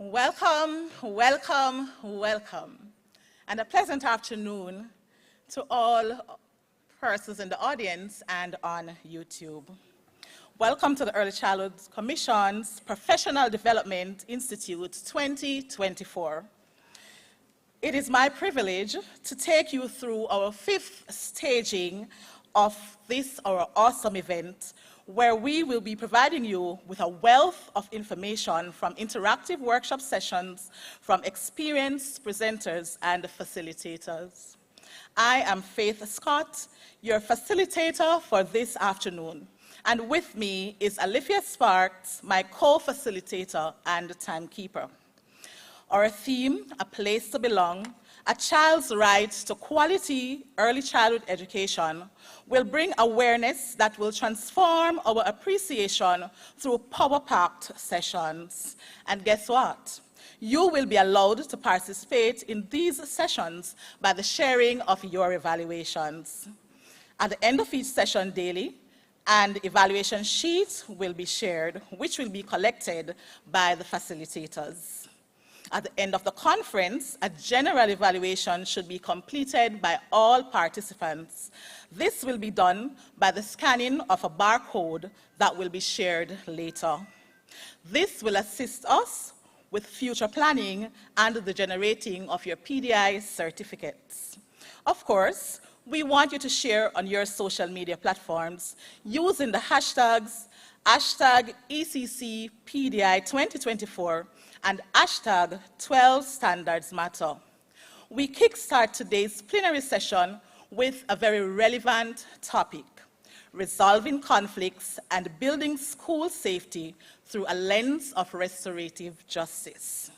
Welcome, welcome, welcome, and a pleasant afternoon to all persons in the audience and on YouTube. Welcome to the Early Childhood Commission's Professional Development Institute 2024. It is my privilege to take you through our fifth staging of this, our awesome event, where we will be providing you with a wealth of information from interactive workshop sessions from experienced presenters and facilitators. I am Faith Scott, your facilitator for this afternoon, and with me is Alifia Sparks, my co-facilitator and timekeeper. Our theme, A Place to Belong, a child's right to quality early childhood education, will bring awareness that will transform our appreciation through power-packed sessions. And guess what? You will be allowed to participate in these sessions by the sharing of your evaluations. At the end of each session daily, an evaluation sheet will be shared, which will be collected by the facilitators. At the end of the conference, a general evaluation should be completed by all participants. This will be done by the scanning of a barcode that will be shared later. This will assist us with future planning and the generating of your PDI certificates. Of course, we want you to share on your social media platforms using the hashtags #ECCPDI2024 and #12standardsmatter. We kickstart today's plenary session with a very relevant topic: resolving conflicts and building school safety through a lens of restorative justice.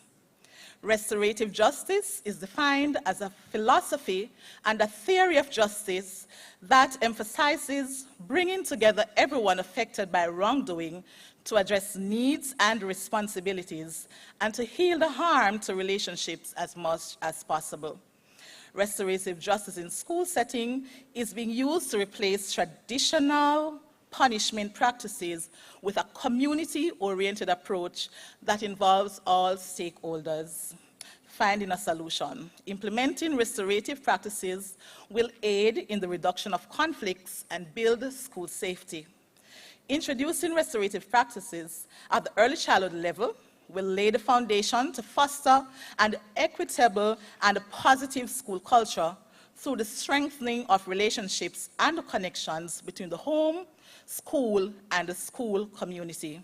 Restorative justice is defined as a philosophy and a theory of justice that emphasizes bringing together everyone affected by wrongdoing to address needs and responsibilities and to heal the harm to relationships as much as possible. Restorative justice in school setting is being used to replace traditional punishment practices with a community-oriented approach that involves all stakeholders. Finding a solution. Implementing restorative practices will aid in the reduction of conflicts and build school safety. Introducing restorative practices at the early childhood level will lay the foundation to foster an equitable and positive school culture through the strengthening of relationships and connections between the home, school, and the school community.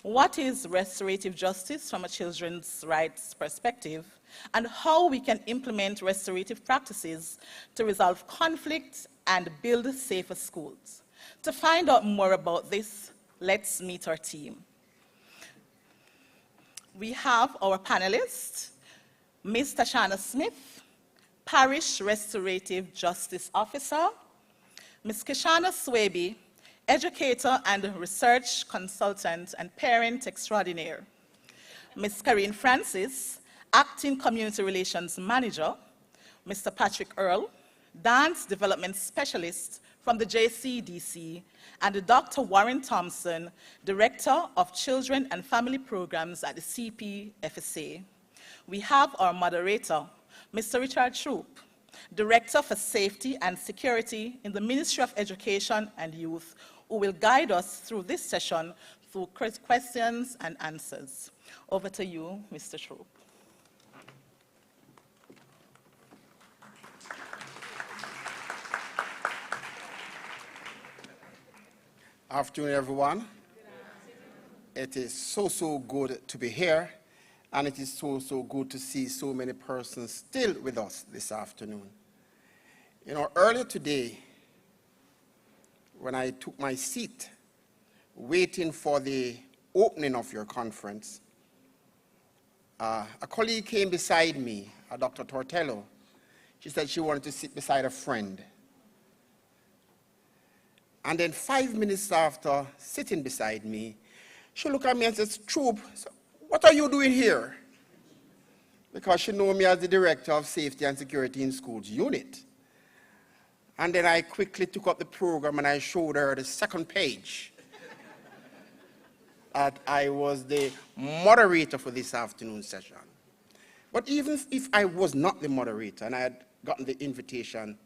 What is restorative justice from a children's rights perspective, and how we can implement restorative practices to resolve conflict and build safer schools? To find out more about this, let's meet our team. We have our panelists, Ms. Tashana Smith, Parish Restorative Justice Officer, Ms. Kishana Swaby, Educator and Research Consultant and Parent Extraordinaire, Ms. Karine Francis, Acting Community Relations Manager, Mr. Patrick Earl, Dance Development Specialist from the JCDC, and Dr. Warren Thompson, Director of Children and Family Programs at the CPFSA. We have our moderator, Mr. Richard Troop, Director for Safety and Security in the Ministry of Education and Youth, who will guide us through this session through questions and answers. Over to you, Mr. Troop. Afternoon, everyone. It is so good to be here, and it is so good to see so many persons still with us this afternoon. You know, earlier today, when I took my seat, waiting for the opening of your conference, a colleague came beside me, Dr. Tortello. She said she wanted to sit beside a friend. And then 5 minutes after sitting beside me, she looked at me and said, Troop, what are you doing here? Because she knew me as the Director of Safety and Security in Schools Unit. And then I quickly took up the program and I showed her the second page. that I was the moderator for this afternoon session. But even if I was not the moderator and I had gotten the invitation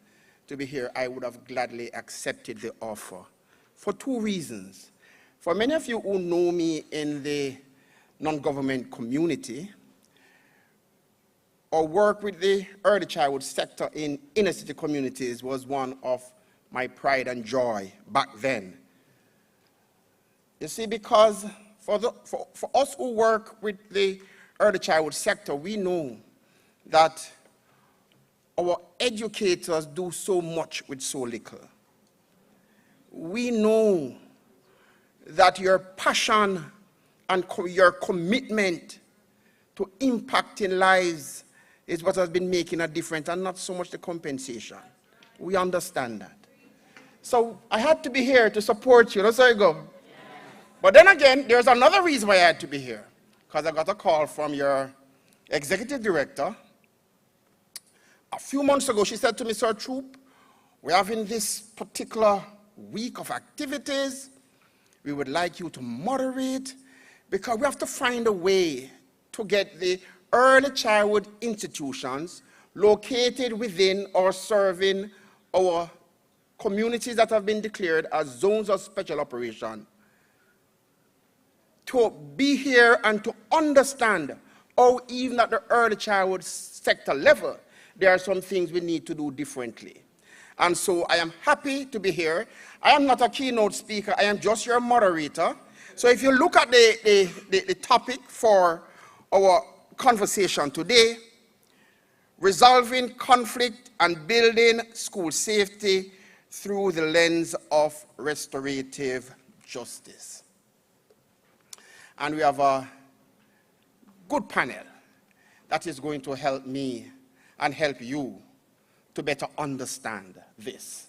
to be here, I would have gladly accepted the offer for two reasons. For many of you who know me in the non-government community or work with the early childhood sector in inner city communities was one of my pride and joy back then. You see, because for us who work with the early childhood sector, we know that our educators do so much with so little. We know that your passion and your commitment to impacting lives is what has been making a difference and not so much the compensation. We understand that. So I had to be here to support you. That's how you go. But then again, there's another reason why I had to be here. Because I got a call from your executive director. A few months ago, she said to me, Sir Troop, we're having this particular week of activities. We would like you to moderate because we have to find a way to get the early childhood institutions located within or serving our communities that have been declared as zones of special operation to be here and to understand how even at the early childhood sector level, there are some things we need to do differently. And so I am happy to be here. I am not a keynote speaker, I am just your moderator. So if you look at the topic for our conversation today, resolving conflict and building school safety through the lens of restorative justice. And we have a good panel that is going to help me and help you to better understand this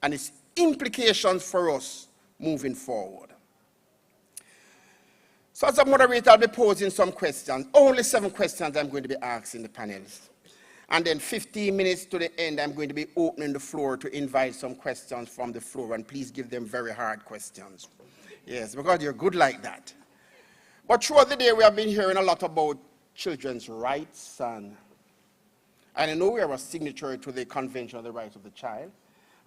and its implications for us moving forward. So as a moderator, I'll be posing some questions. Only 7 questions I'm going to be asking the panelists. And then 15 minutes to the end, I'm going to be opening the floor to invite some questions from the floor. And please give them very hard questions. Yes, because you're good like that. But throughout the day, we have been hearing a lot about children's rights. And I know we are a signatory to the Convention on the Rights of the Child.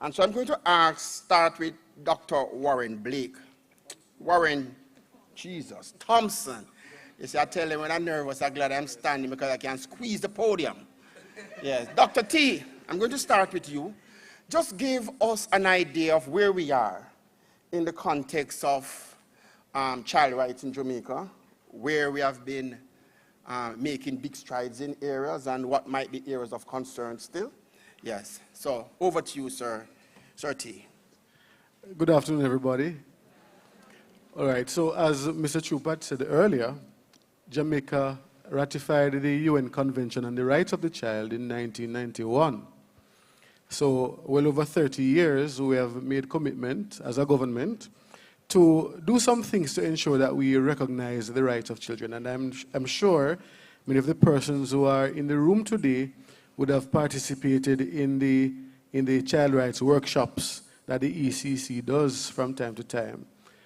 And so I'm going to start with Dr. Warren Blake. Warren, Jesus, Thompson. You see, I tell them when I'm nervous, I'm glad I'm standing because I can squeeze the podium. Yes, Dr. T, I'm going to start with you. Just give us an idea of where we are in the context of child rights in Jamaica, where we have been making big strides in areas and what might be areas of concern still. Yes, so over to you, Sir T. Good afternoon, everybody. All right, so as Mr. Chupat said earlier, Jamaica ratified the UN Convention on the Rights of the Child in 1991. So well over 30 years, we have made commitment as a government to do some things to ensure that we recognize the rights of children. And I'm sure many of the persons who are in the room today would have participated in the child rights workshops that the ECC does from time to time.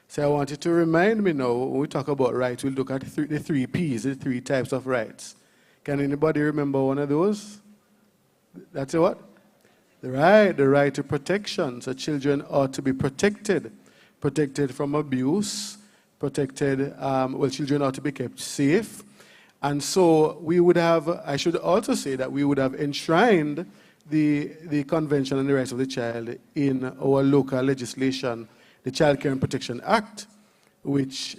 So I wanted to remind me now, when we talk about rights, we'll look at the 3 Ps, the 3 types of rights. Can anybody remember one of those? That's a what? The right to protection. So children ought to be protected from abuse, children ought to be kept safe. And so we would have, I should also say that we would have enshrined the Convention on the Rights of the Child in our local legislation, the Child Care and Protection Act, which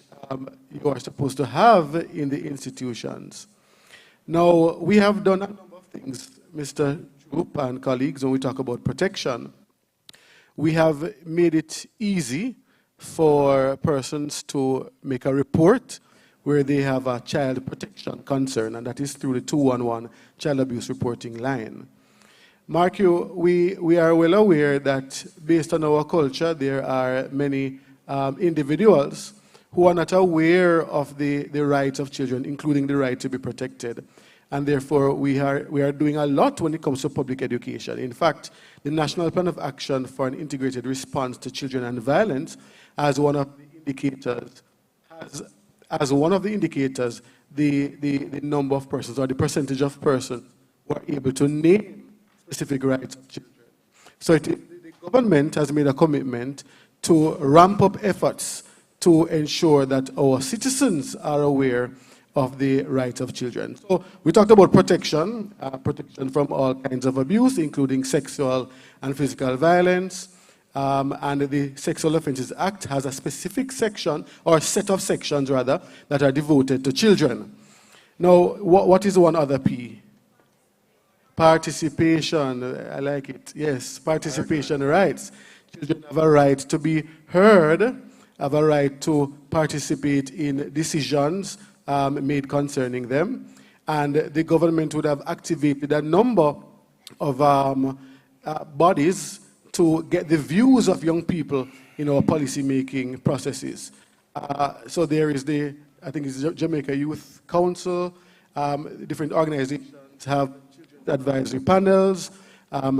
you are supposed to have in the institutions. Now, we have done a number of things, Mr. Troop and colleagues, when we talk about protection. We have made it easy for persons to make a report where they have a child protection concern, and that is through the 211 child abuse reporting line. Mark you, we are well aware that based on our culture, there are many individuals who are not aware of the rights of children, including the right to be protected. And therefore, we are doing a lot when it comes to public education. In fact, the National Plan of Action for an Integrated Response to Children and Violence, as one of the indicators, as one of the indicators the number of persons or the percentage of persons who are able to name specific rights of children. So the government has made a commitment to ramp up efforts to ensure that our citizens are aware of the rights of children. So we talked about protection, protection from all kinds of abuse, including sexual and physical violence. And the Sexual Offences Act has a specific section, or set of sections rather, that are devoted to children. Now, what is one other P? Participation. I like it. Yes, participation rights. Children have a right to be heard, have a right to participate in decisions made concerning them. And the government would have activated a number of bodies to get the views of young people in our policy-making processes. So there is I think it's Jamaica Youth Council, different organizations have children's advisory panels,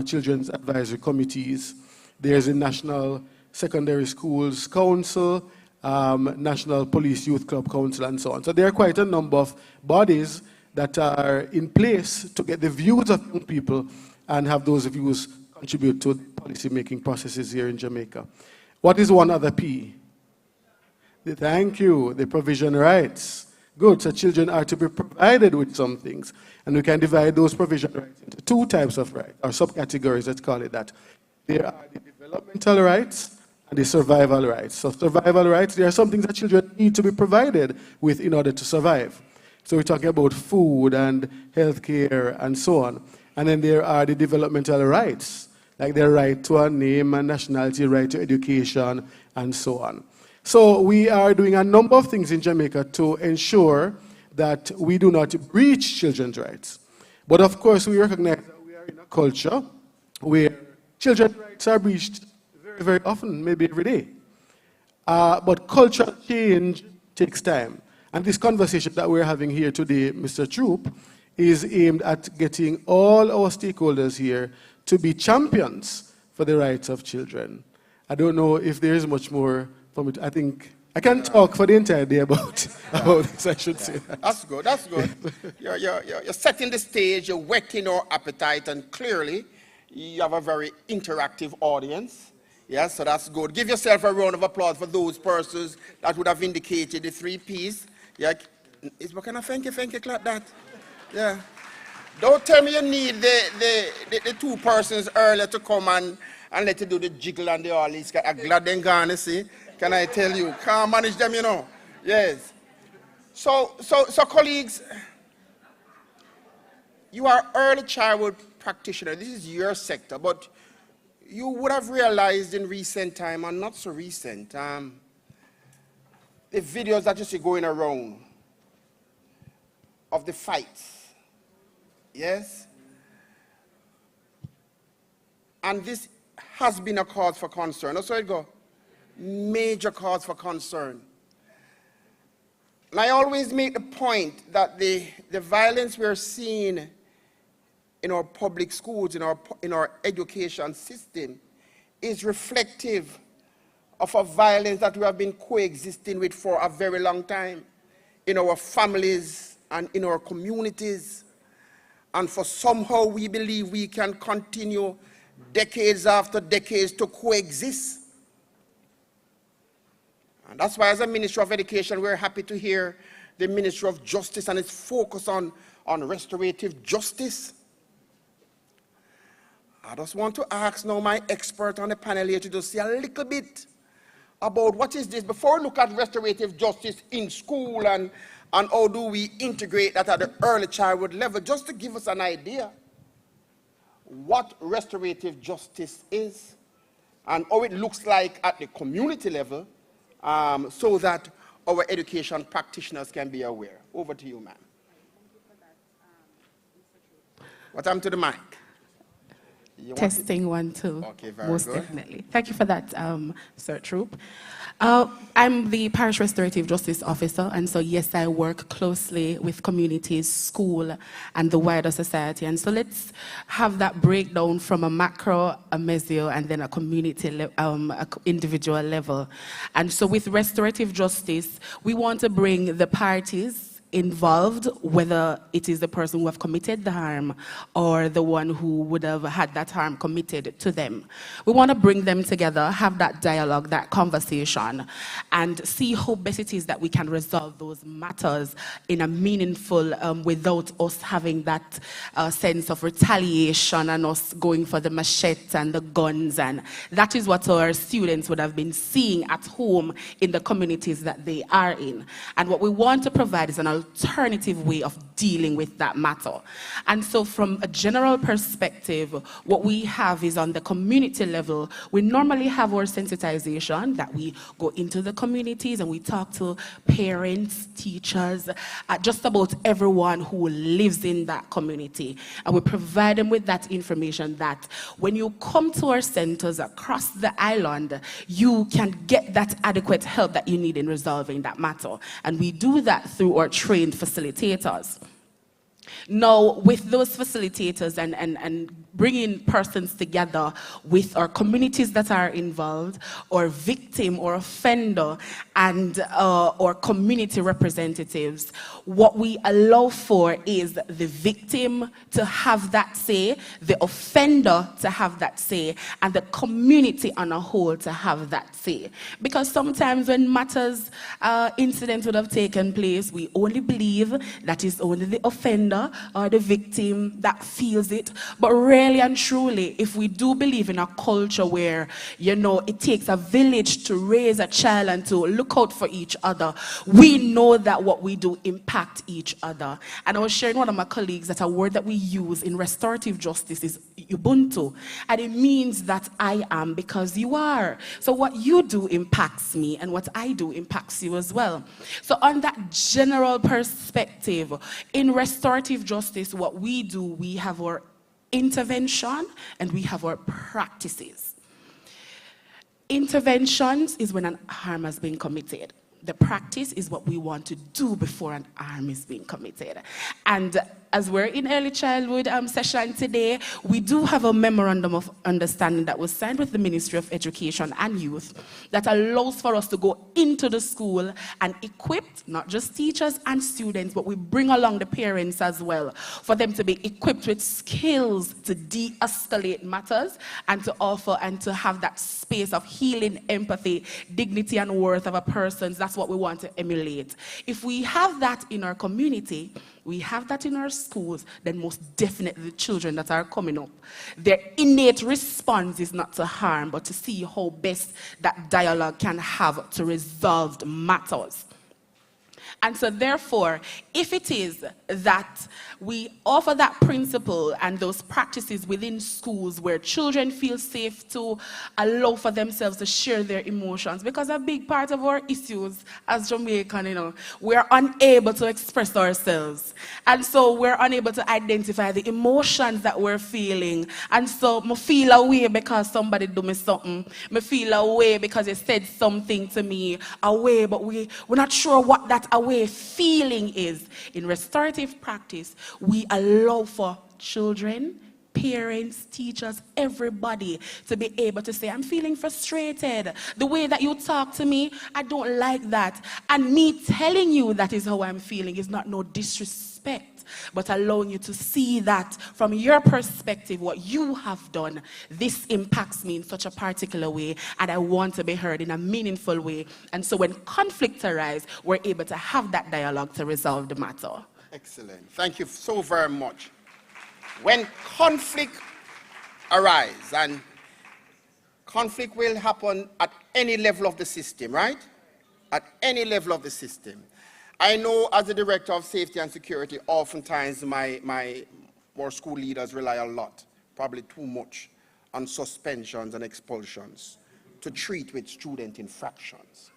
children's advisory committees. There's a National Secondary Schools Council, National Police Youth Club Council, and so on. So there are quite a number of bodies that are in place to get the views of young people and have those views contribute to policy-making processes here in Jamaica. What is one other P? Thank you, the provision rights. Good, so children are to be provided with some things. And we can divide those provision rights into two types of rights, or subcategories, let's call it that. There are the developmental rights and the survival rights. So survival rights, there are some things that children need to be provided with in order to survive. So we're talking about food and health care and so on. And then there are the developmental rights, like their right to a name and nationality, right to education, and so on. So we are doing a number of things in Jamaica to ensure that we do not breach children's rights. But of course, we recognize that we are in a culture where children's rights are breached very, very often, maybe every day. But cultural change takes time. And this conversation that we're having here today, Mr. Troop, is aimed at getting all our stakeholders here to be champions for the rights of children. I don't know if there is much more from it. I think I can talk for the entire day about this, I should say. That's good, that's good. You're setting the stage, you're whetting our appetite, and clearly you have a very interactive audience. Yes, so that's good. Give yourself a round of applause for those persons that would have indicated the 3 Ps. Yeah, what kind of thank you clap that? Yeah. Don't tell me you need the 2 persons earlier to come and let you do the jiggle and the all this. I'm glad they're gone, see. Can I tell you? Can't manage them, you know. Yes. So colleagues, you are early childhood practitioner. This is your sector, but you would have realized in recent time, and not so recent, the videos that you see going around of the fights. Yes? And this has been a cause for concern. That's where it go. Major cause for concern. And I always make the point that the violence we're seeing in our public schools, in our education system, is reflective of a violence that we have been coexisting with for a very long time in our families and in our communities. And for somehow we believe we can continue decades after decades to coexist. And that's why as a Ministry of Education, we're happy to hear the Ministry of Justice and its focus on restorative justice. I just want to ask now my expert on the panel here to just say a little bit about what is this, before we look at restorative justice in school and how do we integrate that at the early childhood level, just to give us an idea what restorative justice is and how it looks like at the community level, so that our education practitioners can be aware. Over to you, ma'am. Thank you for that, Mr. Troop. What happened to the mic? Testing 1, 2. Okay, very Most good. definitely. Thank you for that, Sir Troop. I'm the Parish Restorative Justice Officer, and so yes, I work closely with communities, school, and the wider society. And so let's have that breakdown from a macro, a meso, and then a community, individual level. And so with restorative justice, we want to bring the parties involved, whether it is the person who have committed the harm or the one who would have had that harm committed to them. We want to bring them together, have that dialogue, that conversation, and see how best it is that we can resolve those matters in a meaningful, without us having that sense of retaliation and us going for the machete and the guns. And that is what our students would have been seeing at home in the communities that they are in. And what we want to provide is an alternative way of dealing with that matter. And so from a general perspective, what we have is on the community level, we normally have our sensitization that we go into the communities and we talk to parents, teachers, just about everyone who lives in that community. And we provide them with that information that when you come to our centers across the island, you can get that adequate help that you need in resolving that matter. And we do that through our trained facilitators. Now, with those facilitators and bringing persons together with our communities that are involved, or victim or offender, and or community representatives, what we allow for is the victim to have that say, the offender to have that say, and the community on a whole to have that say. Because sometimes when matters, incidents would have taken place, we only believe that it's only the offender or the victim that feels it. But really and truly, if we do believe in a culture where, you know, it takes a village to raise a child and to look out for each other, we know that what we do impact each other. And I was sharing with one of my colleagues that a word that we use in restorative justice is Ubuntu. And it means that I am because you are. So what you do impacts me, and what I do impacts you as well. So on that general perspective, in restorative justice, what we do, we have our intervention and we have our practices. Interventions is when an harm has been committed. The practice is what we want to do before an harm is being committed. And as we're in early childhood session today, we do have a memorandum of understanding that was signed with the Ministry of Education and Youth that allows for us to go into the school and equip not just teachers and students, but we bring along the parents as well, for them to be equipped with skills to de-escalate matters and to offer and to have that space of healing, empathy, dignity, and worth of a person. That's what we want to emulate. If we have that in our community, we have that in our schools, then most definitely the children that are coming up, their innate response is not to harm, but to see how best that dialogue can have to resolve matters. And so therefore, if it is that we offer that principle and those practices within schools where children feel safe to allow for themselves to share their emotions, because a big part of our issues as Jamaican, you know, we're unable to express ourselves. And so we're unable to identify the emotions that we're feeling. And so I feel away because somebody do me something. I feel away because they said something to me. Away, but we're not sure what that away feeling is. In restorative practice, we allow for children, parents, teachers, everybody to be able to say, I'm feeling frustrated. The way that you talk to me, I don't like that. And me telling you that is how I'm feeling is not no disrespect, but allowing you to see that from your perspective, what you have done, this impacts me in such a particular way, and I want to be heard in a meaningful way. And so when conflict arises, we're able to have that dialogue to resolve the matter. Excellent. Thank you so very much. When conflict arises, and conflict will happen at any level of the system, right? At any level of the system. I know as the Director of Safety and Security, oftentimes our school leaders rely a lot, probably too much, on suspensions and expulsions to treat with student infractions.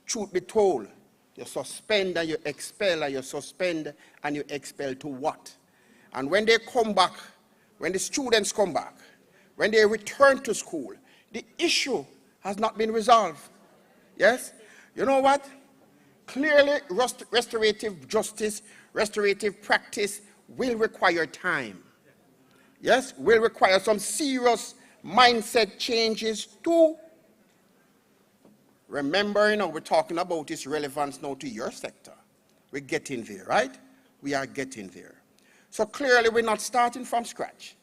Truth be told, you suspend and you expel, and you suspend and you expel to what? And when they come back, when the students come back, when they return to school, the issue has not been resolved. Yes? You know what? Clearly, restorative justice, restorative practice will require time. Yes? Will require some serious mindset changes too. Remember, we're talking about its relevance now to your sector. We're getting there, right? We are getting there. So clearly, we're not starting from scratch.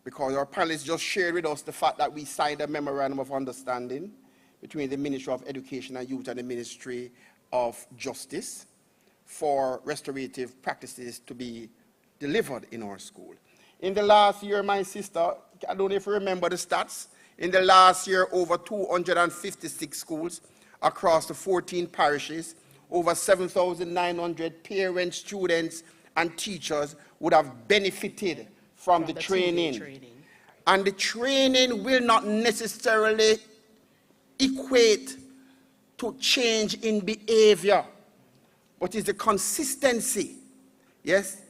Because our panelists just shared with us the fact that we signed a memorandum of understanding between the Ministry of Education and Youth and the Ministry of Justice for restorative practices to be delivered in our school. In the last year, my sister, I don't know if you remember the stats, in the last year, over 256 schools across the 14 parishes, over 7,900 parents, students, and teachers would have benefited from the training. And the training will not necessarily equate to change in behavior, but it's the consistency. Yes?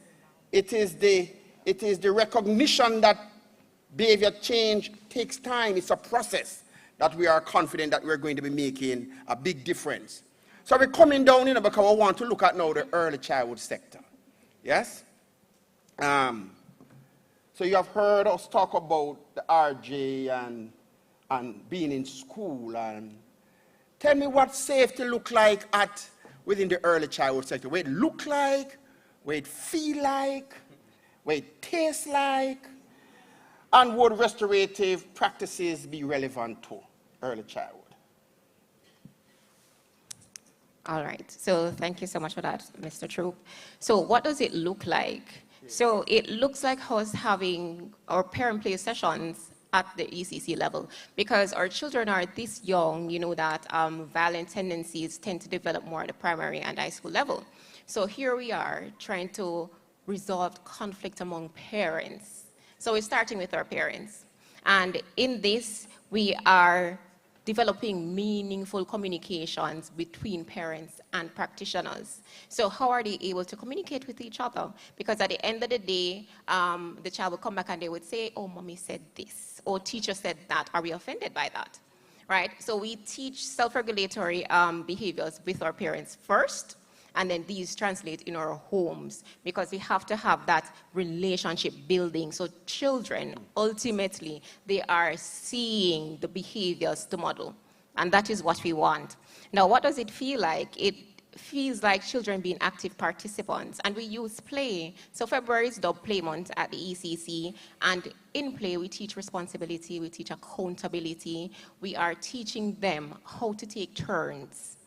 It is the recognition that behavior change takes time. It's a process that we are confident that we're going to be making a big difference. So we're coming down, because I want to look at now the early childhood sector. Yes? So you have heard us talk about the RJ and being in school. And tell me what safety look like within the early childhood sector. What it look like, what it feel like, what it tastes like, and would restorative practices be relevant to early childhood? All right, so thank you so much for that, Mr. Troop. So what does it look like? So it looks like us having our parent play sessions at the ECC level, because our children are this young, that violent tendencies tend to develop more at the primary and high school level. So here we are trying to resolve conflict among parents. So we're starting with our parents. And in this, we are developing meaningful communications between parents and practitioners. So how are they able to communicate with each other? Because at the end of the day, the child will come back and they would say, oh, mommy said this, or teacher said that. Are we offended by that? Right? So we teach self-regulatory behaviors with our parents first, and then these translate in our homes, because we have to have that relationship building. So children, ultimately, they are seeing the behaviors to model. And that is what we want. Now, what does it feel like? It feels like children being active participants. And we use play. So February is Dub Play Month at the ECC. And in play, we teach responsibility, we teach accountability. We are teaching them how to take turns,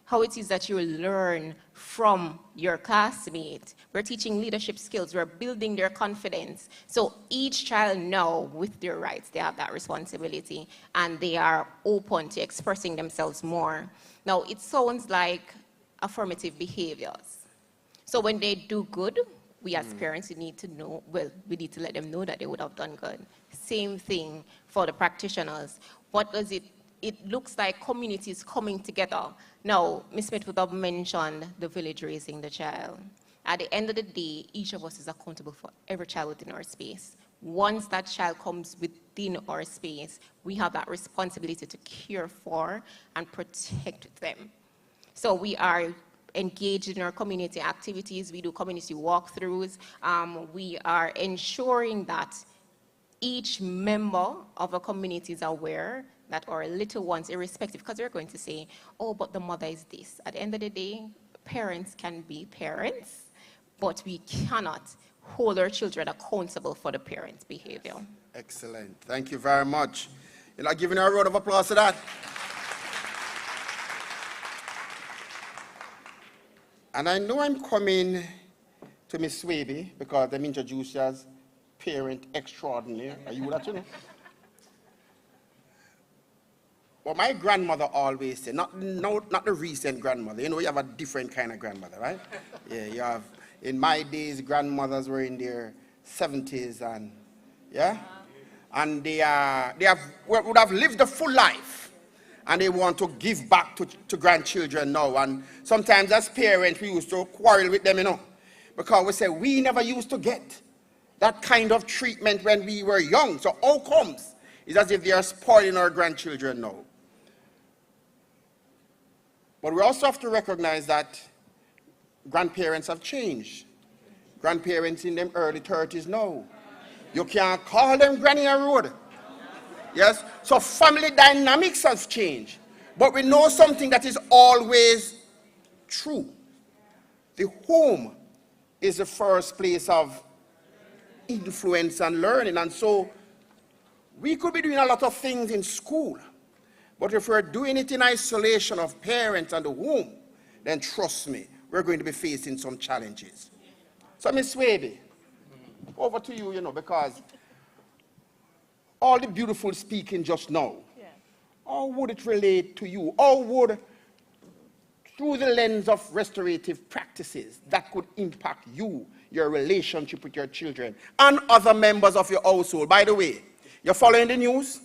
how it is that you will learn from your classmate. We're teaching leadership skills. We're building their confidence. So each child now, with their rights, they have that responsibility, and they are open to expressing themselves more. Now, it sounds like affirmative behaviors. So when they do good, we as parents, we need to know, we need to let them know that they would have done good. Same thing for the practitioners. What does it looks like communities coming together. Now, Ms. Smith would have mentioned the village raising the child. At the end of the day, each of us is accountable for every child within our space. Once that child comes within our space, we have that responsibility to care for and protect them. So we are engaged in our community activities. We do community walkthroughs. We are ensuring that each member of a community is aware that our little ones, irrespective, because we're going to say, oh, but the mother is this. At the end of the day, parents can be parents, but we cannot hold our children accountable for the parents' behavior. Excellent. Thank you very much. You're not giving her a round of applause for that? And I know I'm coming to Miss Swaby because I'm introduced as parent extraordinaire. Are you that, Well, my grandmother always said, not the recent grandmother. You have a different kind of grandmother, right? Yeah, you have, in my days, grandmothers were in their 70s and, yeah? And they would have lived a full life. And they want to give back to grandchildren now. And sometimes as parents, we used to quarrel with them, because we say, we never used to get that kind of treatment when we were young. So outcomes is as if they are spoiling our grandchildren now. But we also have to recognize that grandparents have changed. Grandparents in them early 30s now. You can't call them granny a road. Yes? So family dynamics have changed. But we know something that is always true. The home is the first place of influence and learning. And so we could be doing a lot of things in school. But if we're doing it in isolation of parents and the home, then trust me, we're going to be facing some challenges. So Ms. Swaby, over to you, because all the beautiful speaking just now, how would it relate to you? How would, through the lens of restorative practices, that could impact you, your relationship with your children, and other members of your household? By the way, you're following the news?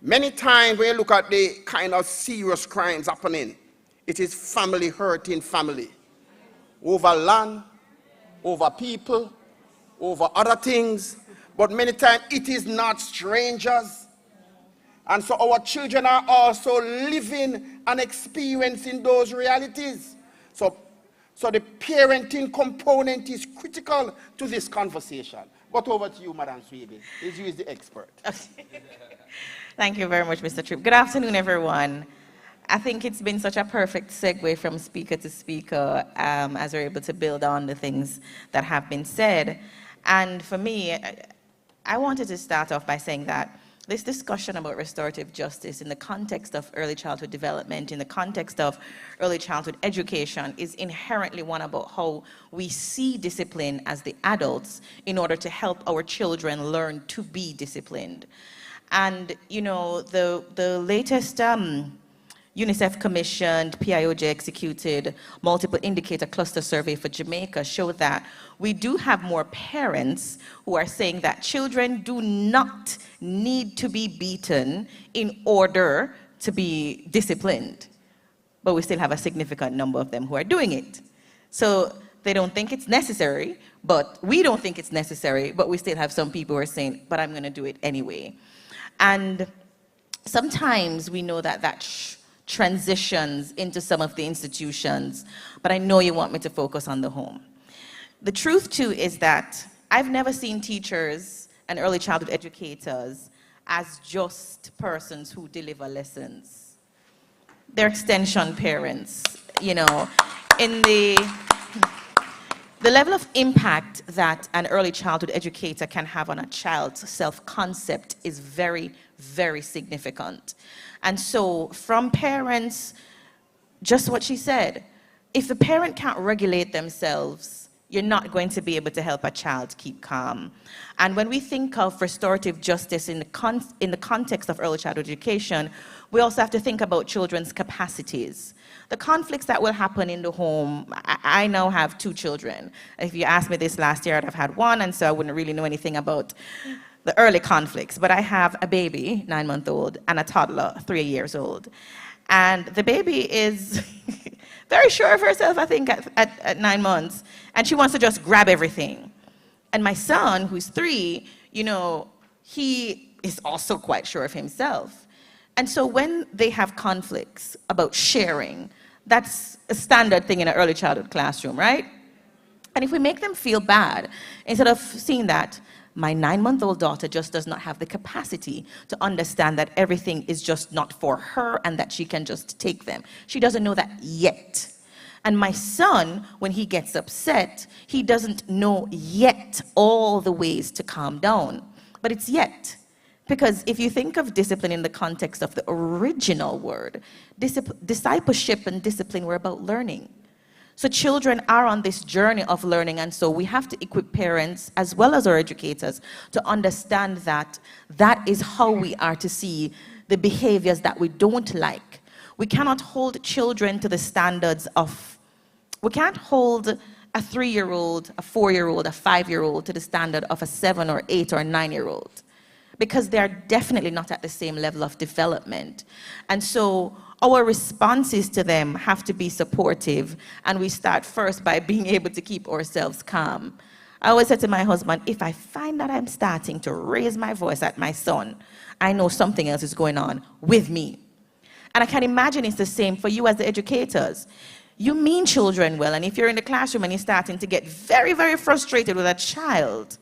Many times when you look at the kind of serious crimes happening, it is family hurting family. Over land, over people, over other things. But many times it is not strangers. And so our children are also living and experiencing those realities. So the parenting component is critical to this conversation. But over to you, Madam Swaby, as you is the expert. Thank you very much, Mr. Tripp. Good afternoon, everyone. I think it's been such a perfect segue from speaker to speaker as we're able to build on the things that have been said. And for me, I wanted to start off by saying that this discussion about restorative justice in the context of early childhood development, in the context of early childhood education, is inherently one about how we see discipline as the adults in order to help our children learn to be disciplined. And, the latest UNICEF commissioned, PIOJ executed multiple indicator cluster survey for Jamaica showed that we do have more parents who are saying that children do not need to be beaten in order to be disciplined. But we still have a significant number of them who are doing it. So they don't think it's necessary, but we don't think it's necessary, but we still have some people who are saying, but I'm going to do it anyway. And sometimes we know that transitions into some of the institutions, but I know you want me to focus on the home. The truth, too, is that I've never seen teachers and early childhood educators as just persons who deliver lessons. They're extension parents, in the level of impact that an early childhood educator can have on a child's self-concept is very, very significant. And so from parents, just what she said, if the parent can't regulate themselves, you're not going to be able to help a child keep calm. And when we think of restorative justice in the context of early childhood education, we also have to think about children's capacities. The conflicts that will happen in the home, I now have 2 children. If you asked me this last year, I'd have had 1, and so I wouldn't really know anything about the early conflicts. But I have a baby, 9-month-old, and a toddler, 3 years old. And the baby is very sure of herself, I think, at 9 months, and she wants to just grab everything. And my son, who's 3, he is also quite sure of himself. And so when they have conflicts about sharing, that's a standard thing in an early childhood classroom, right? And if we make them feel bad, instead of seeing that my 9-month-old daughter just does not have the capacity to understand that everything is just not for her and that she can just take them. She doesn't know that yet. And my son, when he gets upset, he doesn't know yet all the ways to calm down. But it's yet. Because if you think of discipline in the context of the original word, discipleship and discipline were about learning. So children are on this journey of learning, and so we have to equip parents as well as our educators to understand that that is how we are to see the behaviors that we don't like. We cannot hold children to the standards of, we can't hold a 3-year-old, a 4-year-old, a 5-year-old to the standard of a 7 or 8 or 9-year-old. Because they're definitely not at the same level of development. And so our responses to them have to be supportive, and we start first by being able to keep ourselves calm. I always said to my husband, if I find that I'm starting to raise my voice at my son, I know something else is going on with me. And I can imagine it's the same for you as the educators. You mean children well, and if you're in the classroom and you're starting to get very, very frustrated with a child,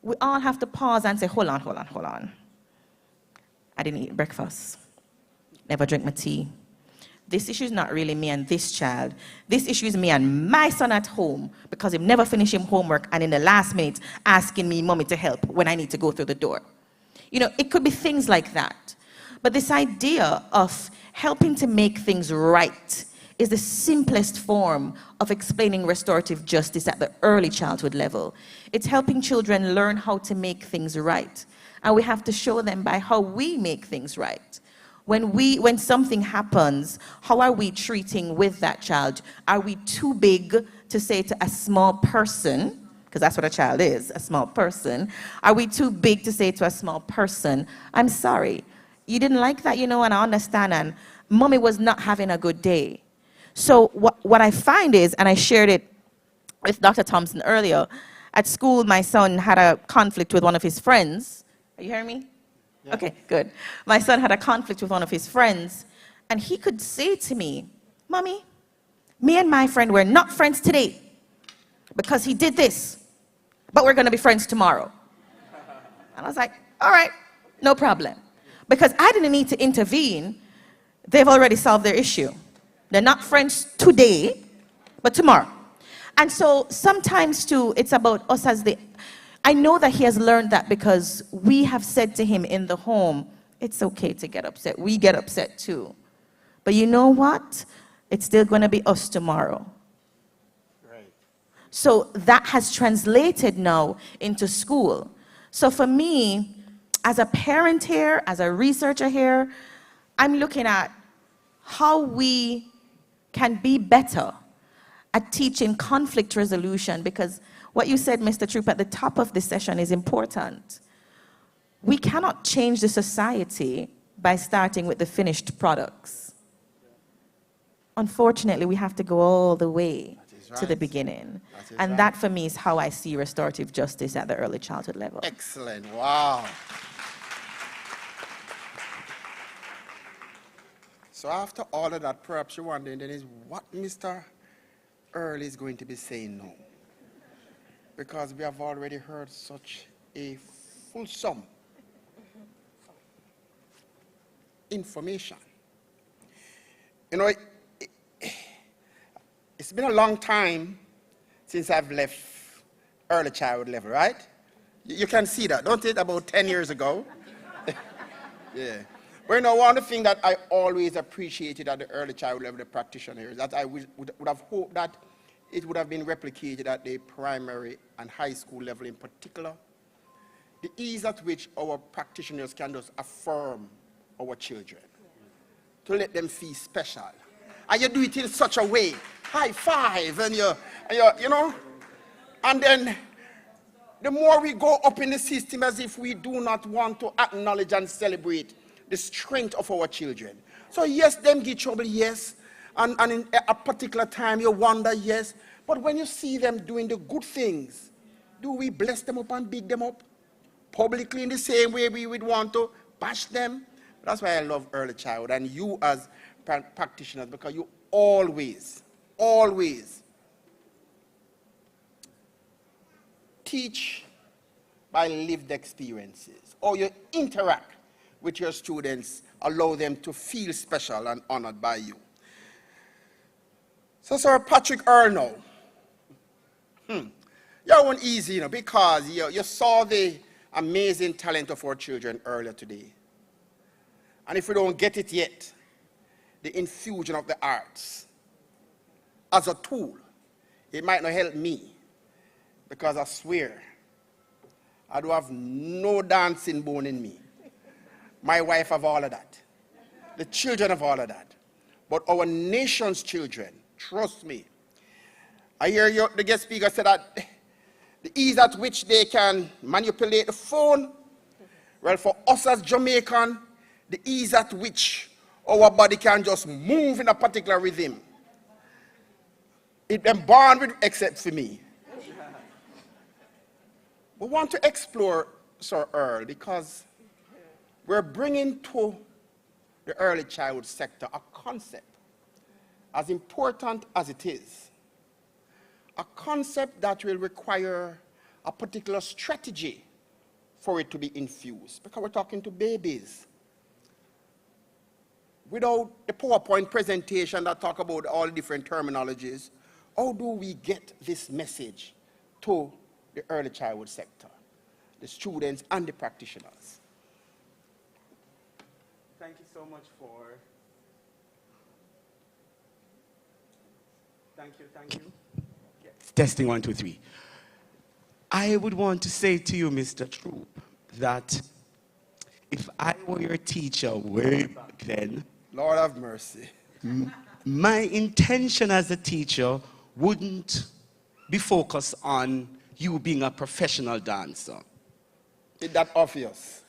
we all have to pause and say, hold on, hold on, hold on. I didn't eat breakfast. Never drink my tea. This issue is not really me and this child. This issue is me and my son at home because he never finished his homework and in the last minute asking me, mommy, to help when I need to go through the door. You know, it could be things like that. But this idea of helping to make things right is the simplest form of explaining restorative justice at the early childhood level. It's helping children learn how to make things right. And we have to show them by how we make things right. When something happens, how are we treating with that child? Are we too big to say to a small person, because that's what a child is, a small person. Are we too big to say to a small person, I'm sorry, you didn't like that, you know, and I understand, and mommy was not having a good day. So what I find is, and I shared it with Dr. Thompson earlier, at school my son had a conflict with one of his friends. Are you hearing me? Yeah. Okay, good. My son had a conflict with one of his friends, and he could say to me, Mommy, me and my friend were not friends today because he did this, but we're going to be friends tomorrow. And I was like, all right, no problem. Because I didn't need to intervene. They've already solved their issue. They're not friends today, but tomorrow. And so sometimes, too, it's about us as I know that he has learned that because we have said to him in the home, it's okay to get upset. We get upset, too. But you know what? It's still going to be us tomorrow. Right. So that has translated now into school. So for me, as a parent here, as a researcher here, I'm looking at how we can be better at teaching conflict resolution, because what you said, Mr. Troop, at the top of this session is important. We cannot change the society by starting with the finished products. Unfortunately, we have to go all the way to the beginning. And that, for me, is how I see restorative justice at the early childhood level. Excellent. Wow. So after all of that, perhaps you're wondering then is what Mr. Earl is going to be saying now. Because we have already heard such a fulsome information. You know, it's been a long time since I've left early childhood level, right? You can see that, don't it? About 10 years ago. Yeah. But you know, one of the things that I always appreciated at the early childhood level, the practitioners, that I would have hoped that it would have been replicated at the primary and high school level in particular. The ease at which our practitioners can just affirm our children, to let them feel special. And you do it in such a way, high five, and you know, and then the more we go up in the system as if we do not want to acknowledge and celebrate the strength of our children. So yes, them get trouble, yes, and in a particular time you wonder, yes, but when you see them doing the good things, do we bless them up and big them up? Publicly in the same way we would want to bash them? That's why I love early childhood and you as practitioners, because you always teach by lived experiences, or you interact with your students, allow them to feel special and honored by you. So Sir Patrick Earl, you're one easy, you know, because you saw the amazing talent of our children earlier today. And if we don't get it yet, the infusion of the arts as a tool, it might not help me, because I swear, I do have no dancing bone in me. My wife have all of that. The children have all of that. But our nation's children, trust me. I hear the guest speaker say that the ease at which they can manipulate the phone, well, for us as Jamaican, the ease at which our body can just move in a particular rhythm. It's been born with, except for me. We want to explore Sir Earl because we're bringing to the early childhood sector a concept as important as it is, a concept that will require a particular strategy for it to be infused, because we're talking to babies. Without the PowerPoint presentation that talk about all the different terminologies, how do we get this message to the early childhood sector, the students and the practitioners? Thank you so much for... Thank you. Yes. Testing 1, 2, 3. I would want to say to you, Mr. Troop, that if I were your teacher way back then, Lord have mercy. my intention as a teacher wouldn't be focused on you being a professional dancer. Is that obvious?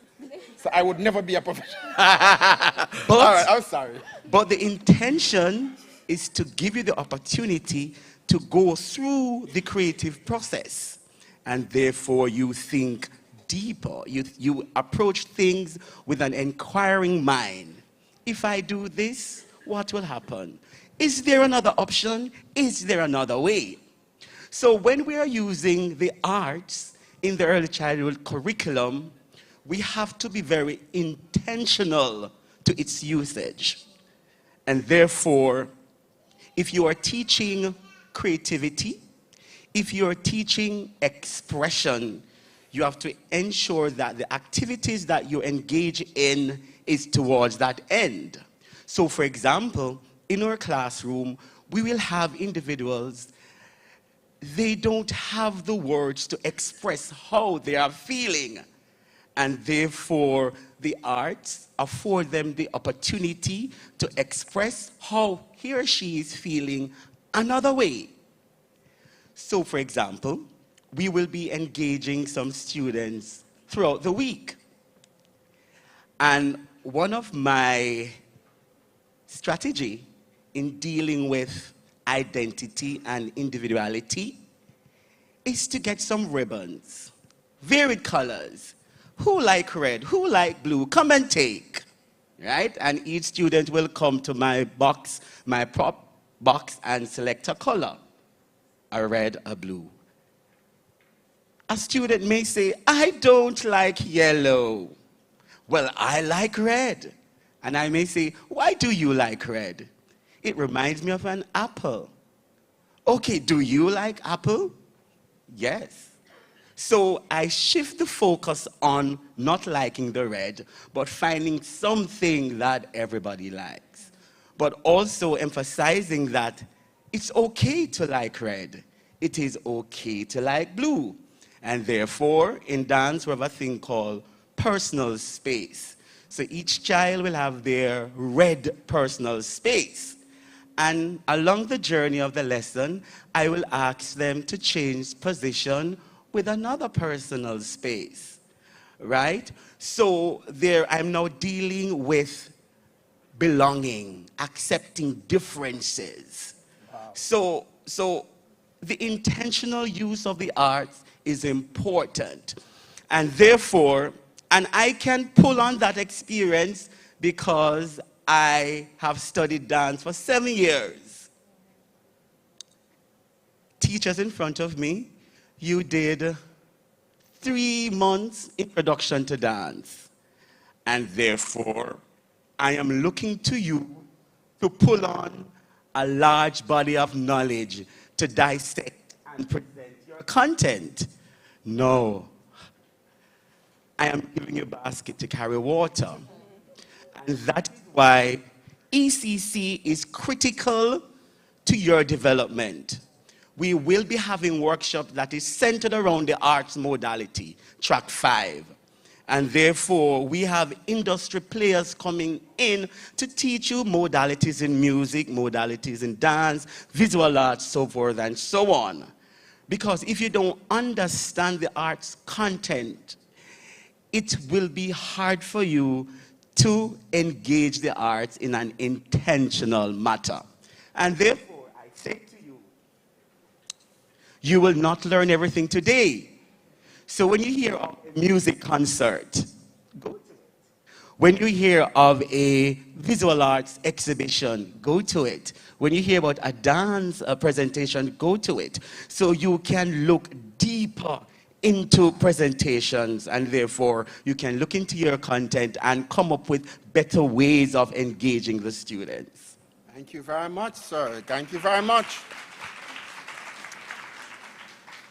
So I would never be a professional. But, all right, I'm sorry. But the intention is to give you the opportunity to go through the creative process. And therefore, you think deeper. You approach things with an inquiring mind. If I do this, what will happen? Is there another option? Is there another way? So when we are using the arts in the early childhood curriculum, we have to be very intentional to its usage. And therefore, if you are teaching creativity, if you are teaching expression, you have to ensure that the activities that you engage in is towards that end. So for example, in our classroom, we will have individuals, they don't have the words to express how they are feeling. And therefore, the arts afford them the opportunity to express how he or she is feeling another way. So for example, we will be engaging some students throughout the week. And one of my strategy in dealing with identity and individuality is to get some ribbons, varied colors. Who like red? Who like blue? Come and take, right? And each student will come to my box, my prop box, and select a color, a red, a blue. A student may say, I don't like yellow. Well, I like red. And I may say, why do you like red? It reminds me of an apple. Okay, do you like apple? Yes. So I shift the focus on not liking the red, but finding something that everybody likes. But also emphasizing that it's okay to like red. It is okay to like blue. And therefore, in dance, we have a thing called personal space. So each child will have their red personal space. And along the journey of the lesson, I will ask them to change position with another personal space, right? So there, I'm now dealing with belonging, accepting differences. Wow. So the intentional use of the arts is important. And therefore, and I can pull on that experience because I have studied dance for 7 years. Teachers in front of me, you did 3 months introduction to dance. And therefore, I am looking to you to pull on a large body of knowledge to dissect and present your content. No. I am giving you a basket to carry water. And that is why ECC is critical to your development. We will be having workshops that is centered around the arts modality, track 5. And therefore, we have industry players coming in to teach you modalities in music, modalities in dance, visual arts, so forth and so on. Because if you don't understand the arts content, it will be hard for you to engage the arts in an intentional matter. And therefore, I say to you, you will not learn everything today. So when you hear of a music concert, go to it. When you hear of a visual arts exhibition, go to it. When you hear about a dance presentation, go to it. So you can look deeper into presentations, and therefore you can look into your content and come up with better ways of engaging the students. Thank you very much, sir. Thank you very much.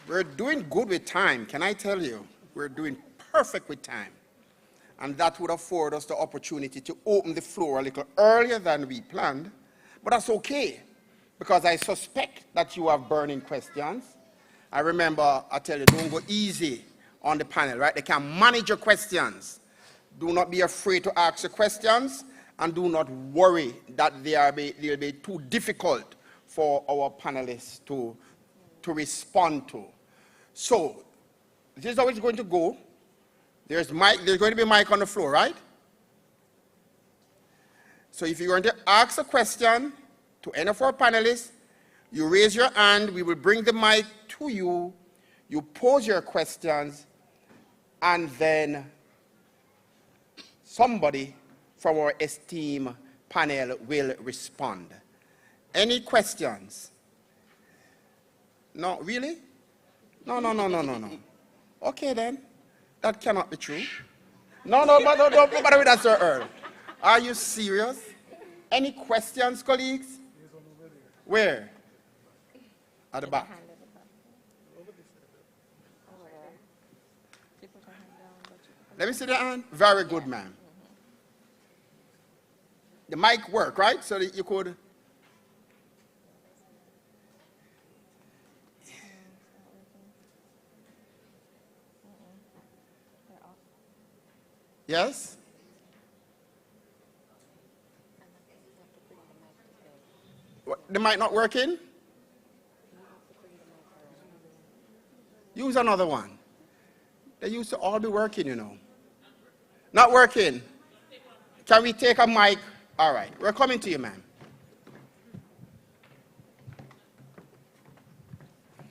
We're doing good with time, can I tell you? We're doing perfect with time. And that would afford us the opportunity to open the floor a little earlier than we planned. But that's okay, because I suspect that you have burning questions. I remember, I tell you, don't go easy on the panel, right? They can manage your questions. Do not be afraid to ask the questions, and do not worry that they'll be too difficult for our panelists to respond to. So, this is how it's going to go. There's going to be a mic on the floor, right? So if you're going to ask a question to any of our panelists, you raise your hand, we will bring the mic to you, you pose your questions, and then somebody from our esteemed panel will respond. Any questions? No, really? No. Okay then, that cannot be true. No, but don't bother with that, Sir Earl. Are you serious? Any questions, colleagues? Where? At the back. Let me see the hand. Very good, ma'am. The mic work, right? So that you could. Yes? What, the mic not working? Use another one. They used to all be working, you know. Not working. Can we take a mic? All right, we're coming to you, ma'am.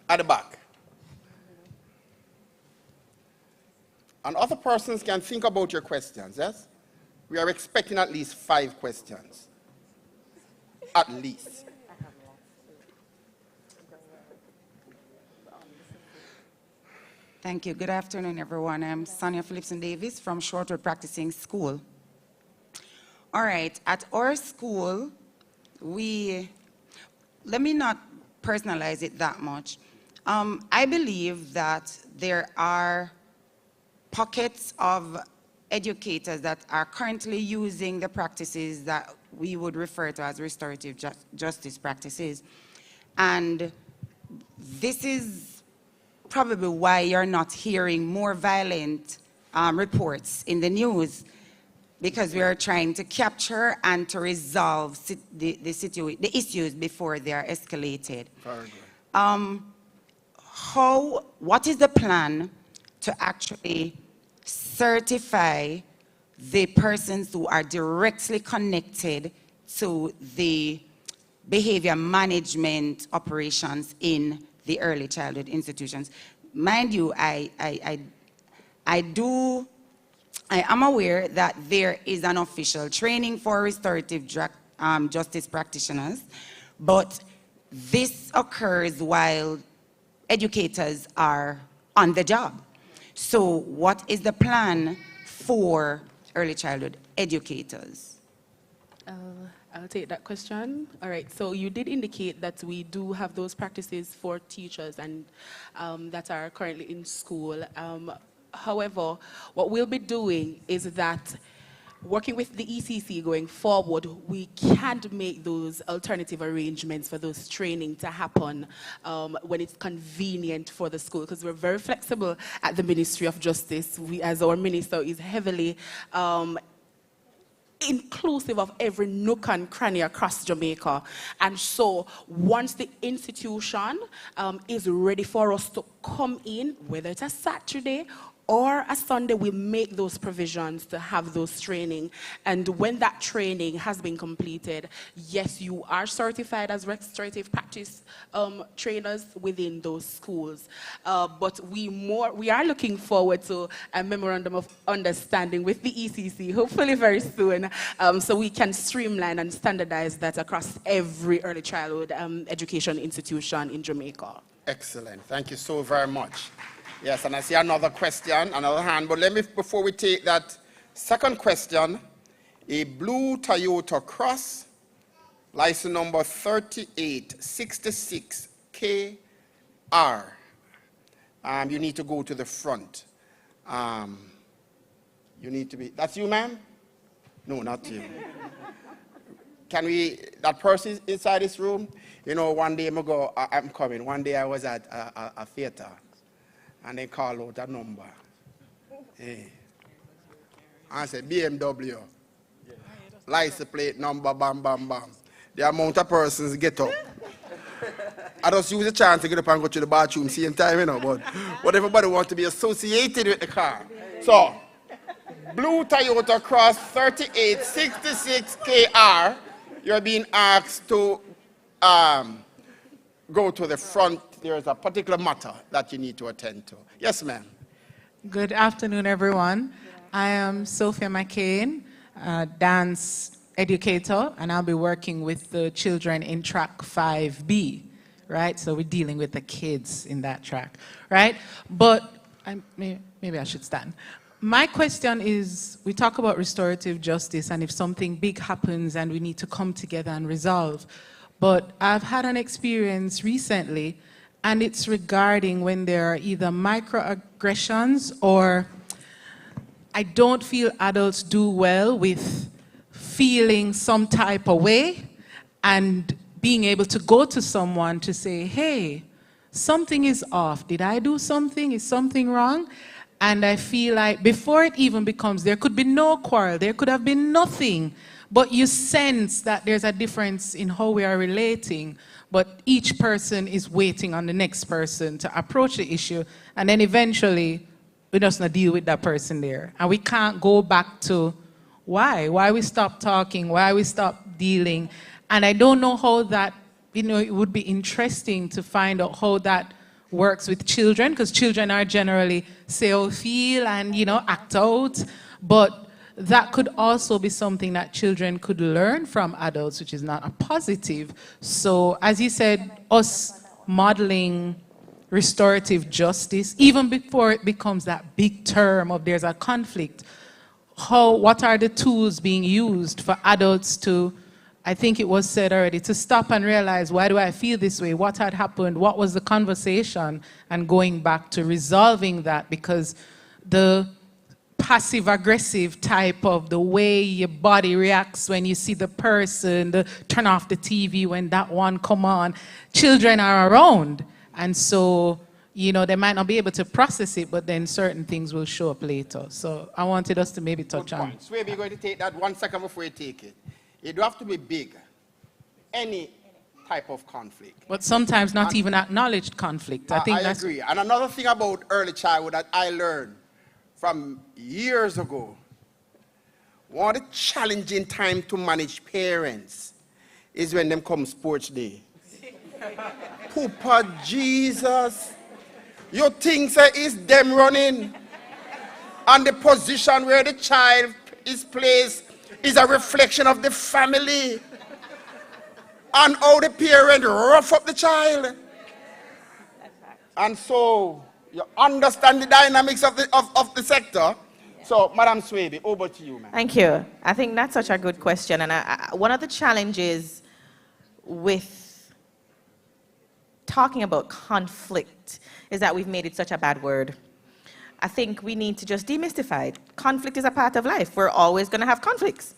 At the back. And other persons can think about your questions, yes? We are expecting at least 5 questions. At least. Thank you. Good afternoon, everyone. I'm Sonia Phillipson-Davis from Shortwood Practicing School. All right, at our school, let me not personalize it that much. I believe that there are pockets of educators that are currently using the practices that we would refer to as restorative justice practices. And this is probably why you're not hearing more violent reports in the news, because we are trying to capture and to resolve the issues before they are escalated. Very good. What is the plan to actually certify the persons who are directly connected to the behavior management operations in the early childhood institutions? Mind you, I am aware that there is an official training for restorative justice practitioners, but this occurs while educators are on the job. So what is the plan for early childhood educators? I'll take that question. All right, so you did indicate that we do have those practices for teachers and that are currently in school. However, what we'll be doing is that working with the ECC going forward, we can't make those alternative arrangements for those training to happen when it's convenient for the school, because we're very flexible at the Ministry of Justice. We, as our minister, is heavily inclusive of every nook and cranny across Jamaica. And so once the institution is ready for us to come in, whether it's a Saturday or a Sunday, we make those provisions to have those training. And when that training has been completed, yes, you are certified as restorative practice trainers within those schools. But we are looking forward to a memorandum of understanding with the ECC, hopefully very soon, so we can streamline and standardize that across every early childhood education institution in Jamaica. Excellent. Thank you so very much. Yes, and I see another question, another hand. But let me, before we take that second question, a blue Toyota Cross, license number 3866KR. You need to go to the front. You need to be, that's you, ma'am? No, not you. Can we, that person inside this room? You know, one day I'm coming. One day I was at a theater, and they called out a number. Hey. I said, BMW. License plate number, bam, bam, bam. The amount of persons get up. I just use the chance to get up and go to the bathroom same time, you know, but everybody wants to be associated with the car. So, blue Toyota Cross 3866KR, you're being asked to go to the front. There's a particular matter that you need to attend to. Yes, ma'am. Good afternoon, everyone. I am Sophia McCain, a dance educator, and I'll be working with the children in track 5B, right? So we're dealing with the kids in that track, right? But maybe I should stand. My question is, we talk about restorative justice and if something big happens and we need to come together and resolve. But I've had an experience recently, and it's regarding when there are either microaggressions or I don't feel adults do well with feeling some type of way and being able to go to someone to say, hey, something is off. Did I do something? Is something wrong? And I feel like before it even becomes, there could be no quarrel, there could have been nothing, but you sense that there's a difference in how we are relating, but each person is waiting on the next person to approach the issue, and then eventually we just not deal with that person there. And we can't go back to why we stop talking, why we stop dealing. And I don't know how that, it would be interesting to find out how that works with children, because children are generally say or feel and, act out. But that could also be something that children could learn from adults, which is not a positive. So as you said, us modeling restorative justice, even before it becomes that big term of there's a conflict, what are the tools being used for adults to, I think it was said already, to stop and realize, why do I feel this way? What had happened? What was the conversation? And going back to resolving that, because the passive-aggressive type of the way your body reacts when you see the person, the turn off the TV when that one come on, children are around. And so, they might not be able to process it, but then certain things will show up later. So I wanted us to maybe touch on. So we're going to take that 1 second before you take it. It don't have to be big. Any type of conflict. But sometimes not even acknowledged conflict. I think that's... agree. And another thing about early childhood that I learned from years ago, one of the challenging time to manage parents is when them come sports day. Poopa Jesus, you think that it's them running, and the position where the child is placed is a reflection of the family, and how the parent rough up the child. And so you understand the dynamics of the sector. So, Madam Swaby, over to you, ma'am. Thank you. I think that's such a good question. And one of the challenges with talking about conflict is that we've made it such a bad word. I think we need to just demystify it. Conflict is a part of life. We're always going to have conflicts.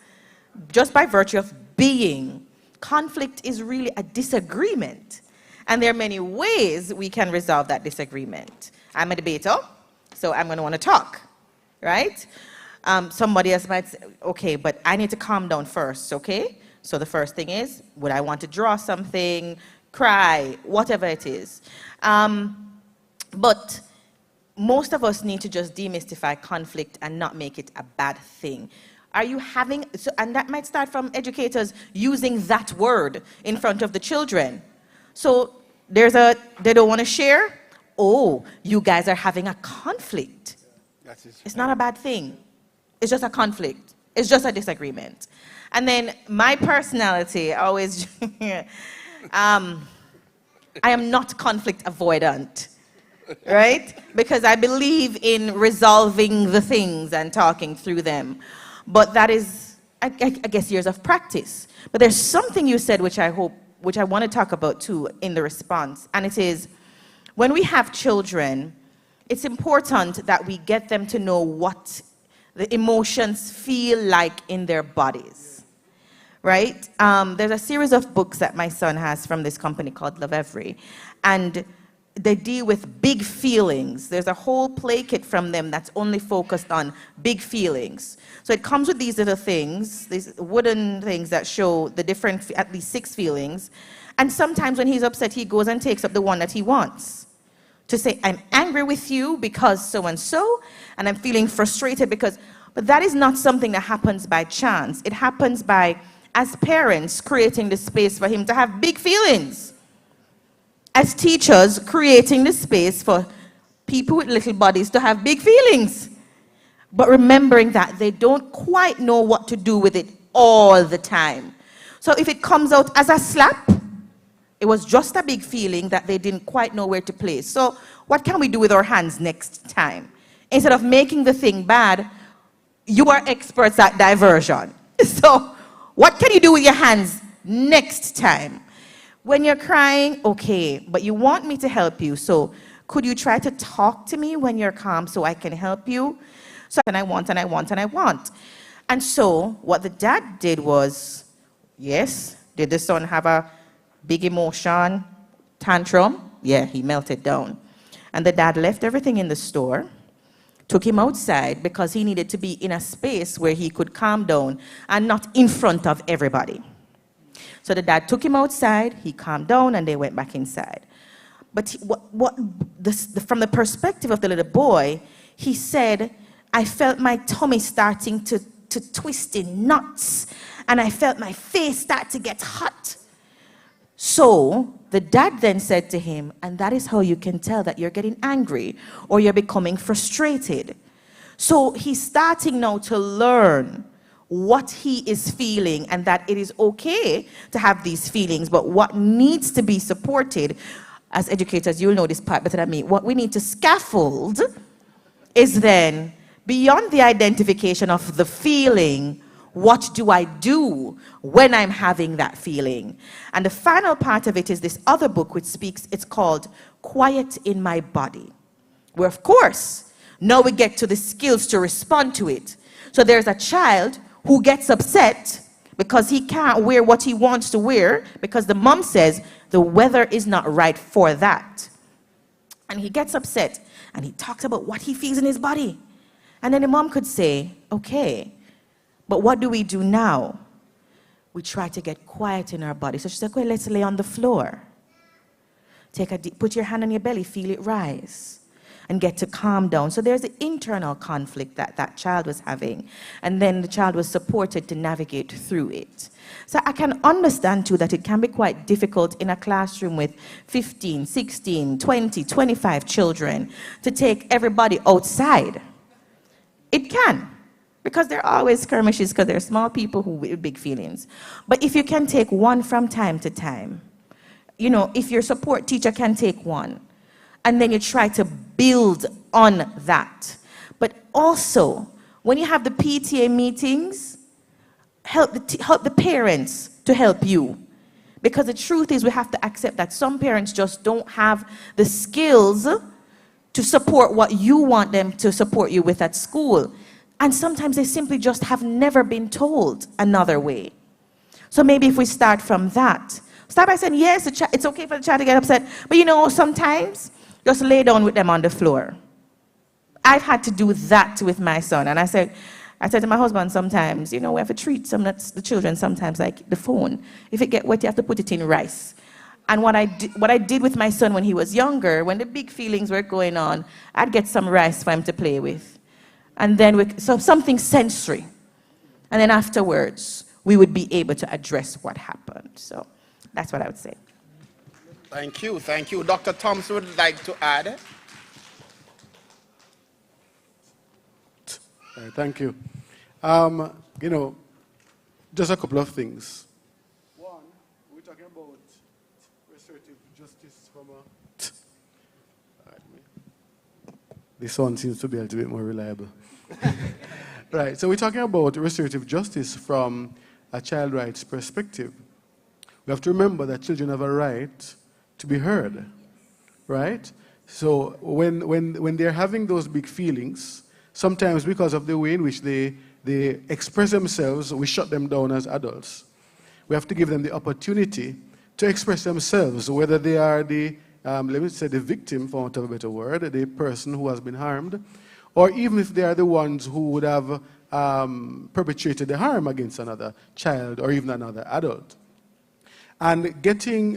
Just by virtue of being. Conflict is really a disagreement. And there are many ways we can resolve that disagreement. I'm a debater, so I'm going to want to talk, right? Somebody else might say, okay, but I need to calm down first, okay? So the first thing is, would I want to draw something, cry, whatever it is. But most of us need to just demystify conflict and not make it a bad thing. Are you having, and that might start from educators using that word in front of the children. So they don't want to share. Oh, you guys are having a conflict. It's not a bad thing. It's just a conflict. It's just a disagreement. And then my personality always, I am not conflict avoidant, right? Because I believe in resolving the things and talking through them. But that is, I guess, years of practice. But there's something you said which I want to talk about too in the response. And it is, when we have children, it's important that we get them to know what the emotions feel like in their bodies, right? There's a series of books that my son has from this company called Love Every, and they deal with big feelings. There's a whole play kit from them that's only focused on big feelings. So it comes with these little things, these wooden things that show the different, at least 6 feelings. And sometimes when he's upset, he goes and takes up the one that he wants. To say, I'm angry with you because so-and-so, and I'm feeling frustrated because, but that is not something that happens by chance. It happens by, as parents, creating the space for him to have big feelings. As teachers, creating the space for people with little bodies to have big feelings. But remembering that they don't quite know what to do with it all the time. So if it comes out as a slap, it was just a big feeling that they didn't quite know where to place. So what can we do with our hands next time? Instead of making the thing bad, you are experts at diversion. So what can you do with your hands next time? When you're crying, okay, but you want me to help you, so could you try to talk to me when you're calm so I can help you? So, and I want, and I want, and I want. And so what the dad did was, yes, did the son have a big emotion, tantrum? Yeah, he melted down. And the dad left everything in the store, took him outside because he needed to be in a space where he could calm down and not in front of everybody. So the dad took him outside, he calmed down, and they went back inside. But from the perspective of the little boy, he said, I felt my tummy starting to twist in knots, and I felt my face start to get hot. So the dad then said to him, and that is how you can tell that you're getting angry or you're becoming frustrated. So he's starting now to learn what he is feeling and that it is okay to have these feelings, but what needs to be supported, as educators, you'll know this part better than me, what we need to scaffold is then beyond the identification of the feeling, what do I do when I'm having that feeling? And the final part of it is this other book which speaks, it's called Quiet in My Body, where of course, now we get to the skills to respond to it. So there's a child who gets upset because he can't wear what he wants to wear because the mom says the weather is not right for that. And he gets upset and he talks about what he feels in his body. And then the mom could say, okay, but what do we do now? We try to get quiet in our body. So she's like, well, let's lay on the floor. Take a deep, put your hand on your belly, feel it rise, and get to calm down. So there's the internal conflict that that child was having. And then the child was supported to navigate through it. So I can understand too that it can be quite difficult in a classroom with 15, 16, 20, 25 children to take everybody outside. It can. Because there are always skirmishes, because there are small people who with big feelings. But if you can take one from time to time, you know, if your support teacher can take one, and then you try to build on that. But also, when you have the PTA meetings, help the parents to help you. Because the truth is we have to accept that some parents just don't have the skills to support what you want them to support you with at school. And sometimes they simply just have never been told another way. So maybe if we start from that, start by saying, yes, it's okay for the child to get upset, but you know, sometimes just lay down with them on the floor. I've had to do that with my son. And I said to my husband sometimes, you know, we have to treat the children sometimes like the phone. If it gets wet, you have to put it in rice. And what I did with my son when he was younger, when the big feelings were going on, I'd get some rice for him to play with. And then, so something sensory. And then afterwards, we would be able to address what happened. So that's what I would say. Thank you, thank you. Dr. Thompson would like to add. Thank you. Just a couple of things. One, we're talking about restorative justice from a... This one seems to be a little bit more reliable. Right, so we're talking about restorative justice from a child rights perspective. We have to remember that children have a right to be heard, right? So when they're having those big feelings, sometimes because of the way in which they express themselves, we shut them down as adults. We have to give them the opportunity to express themselves, whether they are the, let me say the victim, for want of a better word, the person who has been harmed, or even if they are the ones who would have perpetrated the harm against another child or even another adult. And getting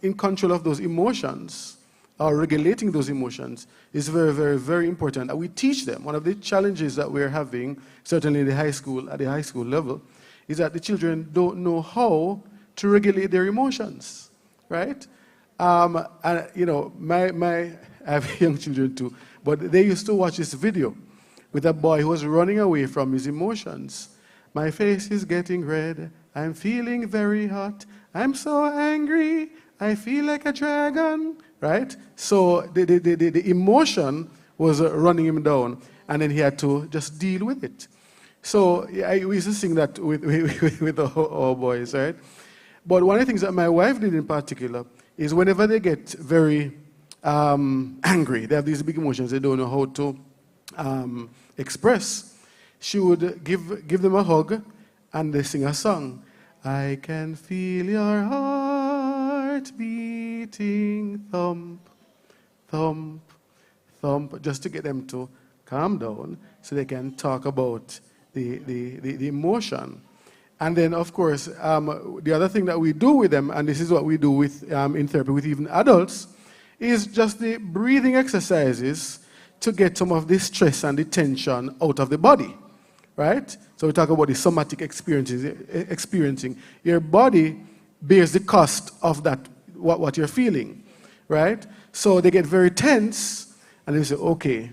in control of those emotions, or regulating those emotions, is very, very, very important. And we teach them. One of the challenges that we're having, certainly at the high school level, is that the children don't know how to regulate their emotions, right? And I have young children too, but they used to watch this video with a boy who was running away from his emotions. My face is getting red. I'm feeling very hot. I'm so angry. I feel like a dragon, right? So the emotion was running him down, and then he had to just deal with it. So we used to sing that with our boys, right? But one of the things that my wife did in particular is whenever they get very angry, they have these big emotions they don't know how to express, she would give them a hug and they sing a song. I can feel your heart beating, thump, thump, thump, just to get them to calm down so they can talk about the emotion. And then, of course, the other thing that we do with them, and this is what we do with, in therapy with even adults, is just the breathing exercises to get some of the stress and the tension out of the body, right? So we talk about the somatic experiencing. Your body bears the cost of that, what you're feeling, right? So they get very tense, and they say, okay,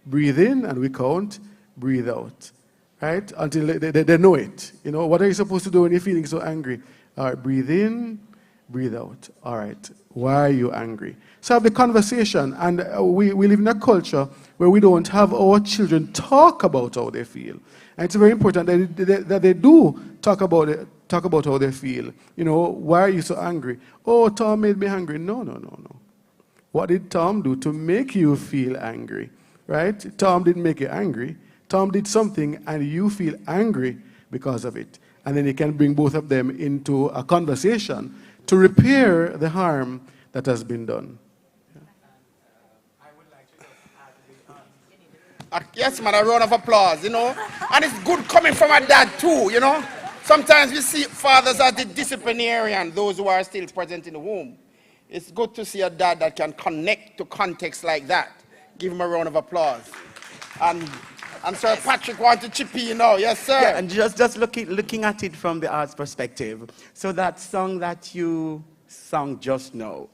breathe in, and we count, breathe out. Right? Until they know it. You know, what are you supposed to do when you're feeling so angry? All right, breathe in, breathe out. All right, why are you angry? So have the conversation, and we live in a culture where we don't have our children talk about how they feel. And it's very important that they do talk about it, talk about how they feel. You know, why are you so angry? Oh, Tom made me angry. No. What did Tom do to make you feel angry? Right? Tom didn't make you angry. Tom did something and you feel angry because of it. And then you can bring both of them into a conversation to repair the harm that has been done. Yeah. I would like to just add yes, man, a round of applause, you know. And it's good coming from a dad too, you know. Sometimes we see fathers as the disciplinarian, those who are still present in the womb. It's good to see a dad that can connect to context like that. Give him a round of applause. And Sir Patrick wants to chip in now. Yes, sir. Yeah, and just looking at it from the arts perspective. So that song that you sang just now,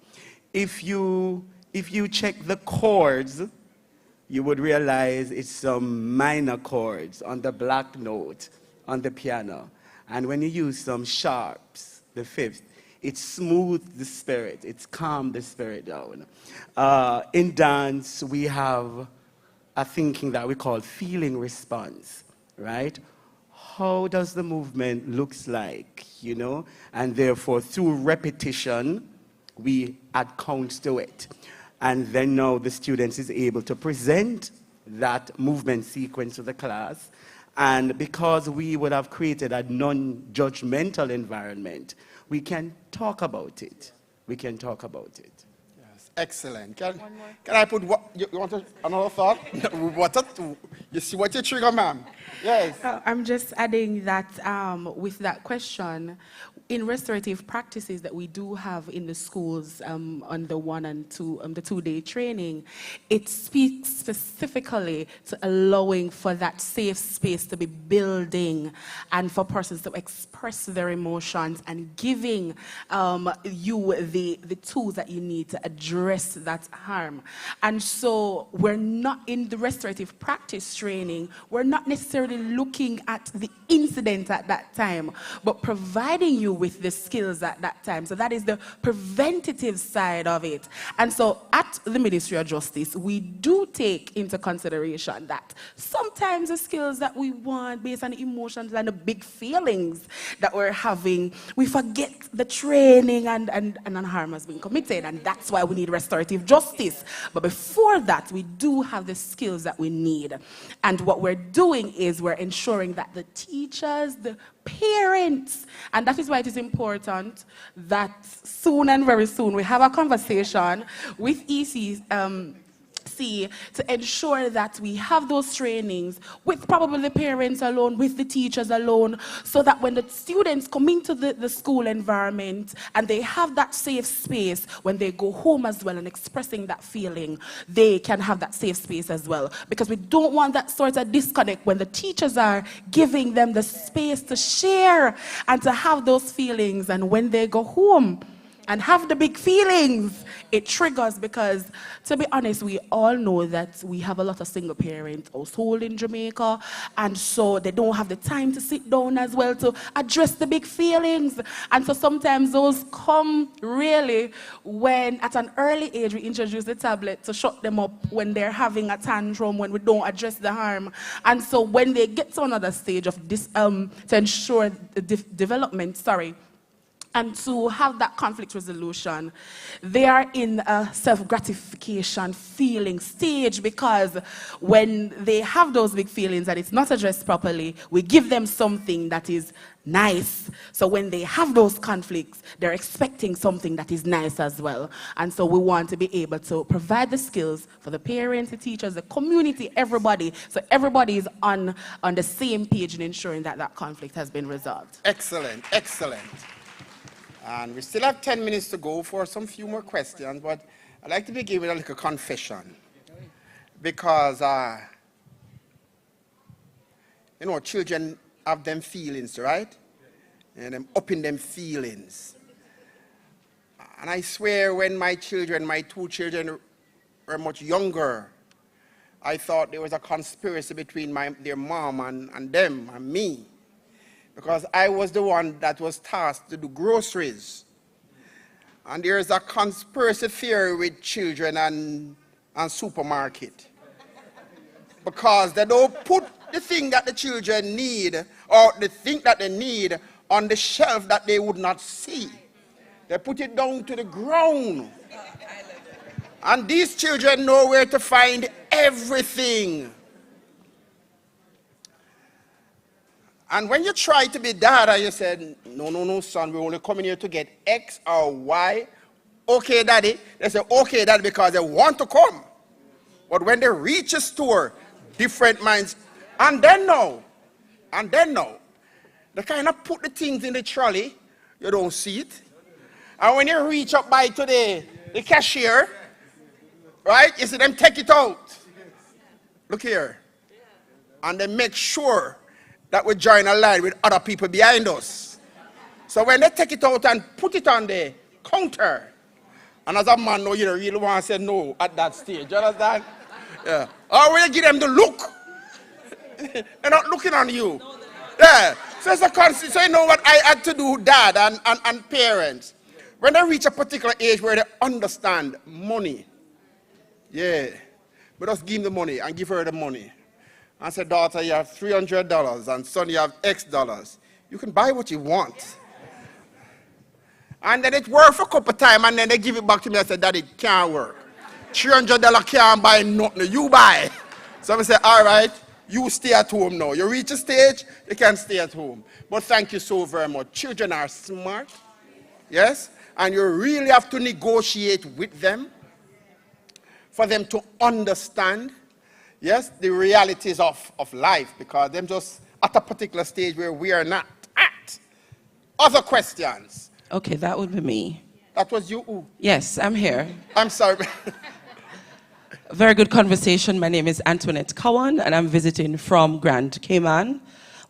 if you check the chords, you would realize it's some minor chords on the black note on the piano. And when you use some sharps, the fifth, it smooths the spirit. It's calmed the spirit down. In dance, we have a thinking that we call feeling response, right? How does the movement looks like, you know? And therefore, through repetition, we add counts to it. And then now the student is able to present that movement sequence to the class. And because we would have created a non-judgmental environment, we can talk about it. We can talk about it. Excellent. Can I put what, you want another thought? You see what you trigger, ma'am? Yes. I'm just adding that with that question, in restorative practices that we do have in the schools on the 1 and 2, the 2-day training, it speaks specifically to allowing for that safe space to be building and for persons to express their emotions and giving you the tools that you need to address that harm. And so we're not in the restorative practice training, we're not necessarily looking at the incident at that time, but providing you with the skills at that time. So that is the preventative side of it. And so at the Ministry of Justice, we do take into consideration that sometimes the skills that we want based on the emotions and the big feelings that we're having, we forget the training and harm has been committed. And that's why we need restorative justice. But before that, we do have the skills that we need. And what we're doing is we're ensuring that the teachers, the parents, and that is why it is important that soon and very soon we have a conversation with ECC to ensure that we have those trainings with probably the parents alone, with the teachers alone, so that when the students come into the school environment and they have that safe space, when they go home as well and expressing that feeling, they can have that safe space as well. Because we don't want that sort of disconnect when the teachers are giving them the space to share and to have those feelings, and when they go home and have the big feelings, it triggers. Because, to be honest, we all know that we have a lot of single parent household in Jamaica, and so they don't have the time to sit down as well to address the big feelings. And so sometimes those come really when at an early age we introduce the tablet to shut them up when they're having a tantrum, when we don't address the harm. And so when they get to another stage of this, to ensure the development, and to have that conflict resolution, they are in a self-gratification feeling stage, because when they have those big feelings and it's not addressed properly, we give them something that is nice. So when they have those conflicts, they're expecting something that is nice as well. And so we want to be able to provide the skills for the parents, the teachers, the community, everybody, so everybody is on the same page in ensuring that that conflict has been resolved. Excellent, excellent. And we still have 10 minutes to go for some few more questions, but I'd like to begin with a little confession. Because, you know, children have them feelings, right? And them up in them feelings. And I swear when my children, my 2 children were much younger, I thought there was a conspiracy between their mom and them and me. Because I was the one that was tasked to do groceries. And there's a conspiracy theory with children and supermarket. Because they don't put the thing that the children need, or the thing that they need, on the shelf that they would not see. They put it down to the ground. And these children know where to find everything. And when you try to be dad and you said, no, son, we're only coming here to get X or Y. Okay, daddy. They say, okay, daddy, because they want to come. But when they reach a store, different minds. And then no. They kind of put the things in the trolley. You don't see it. And when you reach up by to the cashier, right, you see them take it out. Look here. And they make sure that we join a line with other people behind us. So when they take it out and put it on the counter, and as a man, no, you don't really want to say no at that stage. You understand? Yeah. Or when you give them the look, they're not looking on you. Yeah. So it's a constant. So you know what I had to do, dad and parents, when they reach a particular age where they understand money. Yeah. But just give them the money and give her the money. And say, daughter, you have $300, and son, you have X dollars. You can buy what you want. And then it worked for a couple of times, and then they give it back to me and say, Daddy, it can't work. $300 can't buy nothing, you buy. So I say, all right, you stay at home now. You reach a stage, you can stay at home. But thank you so very much. Children are smart, yes? And you really have to negotiate with them for them to understand, yes, the realities of life, because they're just at a particular stage where we are not at. Other questions? Okay, that would be me. That was you. Ooh. Yes, I'm here. I'm sorry. Very good conversation. My name is Antoinette Cowan, and I'm visiting from Grand Cayman.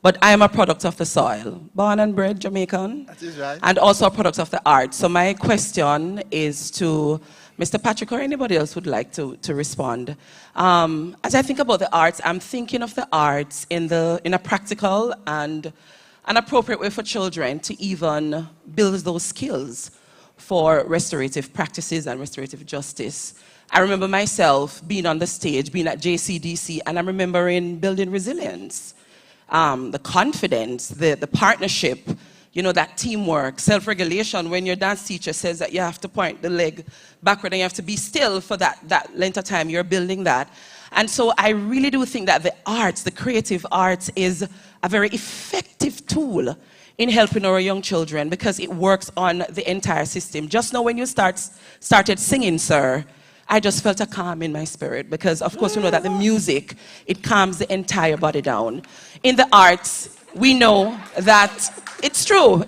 But I am a product of the soil, born and bred Jamaican. That is right. And also a product of the arts. So my question is to Mr. Patrick or anybody else who'd like to respond. As I think about the arts, I'm thinking of the arts in a practical and an appropriate way for children to even build those skills for restorative practices and restorative justice. I remember myself being on the stage, being at JCDC, and I'm remembering building resilience, the confidence, the partnership, you know, that teamwork, self-regulation. When your dance teacher says that you have to point the leg backward and you have to be still for that length of time, you're building that. And so I really do think that the arts, the creative arts, is a very effective tool in helping our young children because it works on the entire system. Just now when you started singing, sir, I just felt a calm in my spirit because, of course, we know that the music, it calms the entire body down. In the arts, we know that it's true.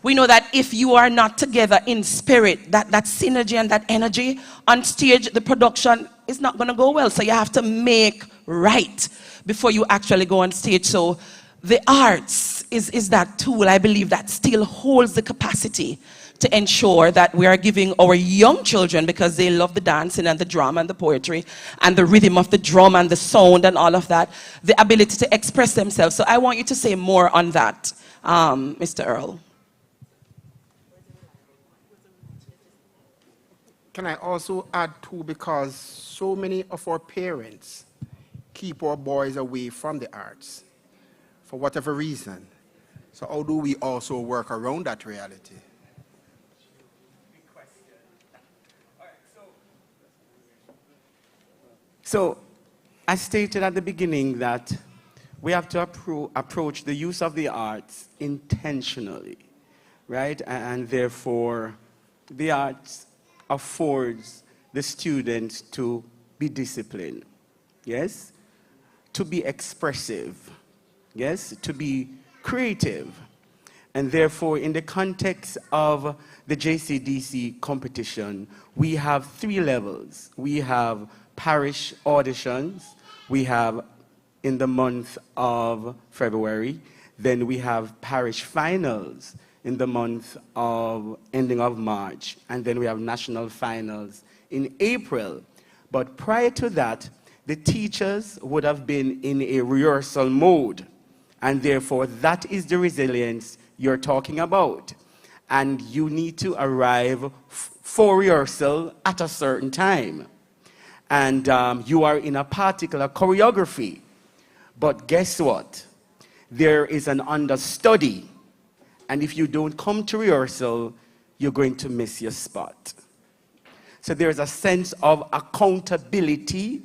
We know that if you are not together in spirit, that synergy and that energy on stage, the production is not going to go well. So you have to make right before you actually go on stage. So the arts is that tool, I believe, that still holds the capacity to ensure that we are giving our young children, because they love the dancing and the drama and the poetry and the rhythm of the drum and the sound and all of that, the ability to express themselves. So I want you to say more on that, Mr. Earl. Can I also add too, because so many of our parents keep our boys away from the arts for whatever reason. So how do we also work around that reality? So I stated at the beginning that we have to approach the use of the arts intentionally, right? And therefore, the arts affords the students to be disciplined, yes? To be expressive, yes? To be creative. And therefore, in the context of the JCDC competition, we have 3 levels. We have parish auditions, we have in the month of February, then we have parish finals in the month of ending of March, and then we have national finals in April. But prior to that, the teachers would have been in a rehearsal mode, and therefore that is the resilience you're talking about. And you need to arrive for rehearsal at a certain time. And you are in a particular choreography. But guess what? There is an understudy. And if you don't come to rehearsal, you're going to miss your spot. So there's a sense of accountability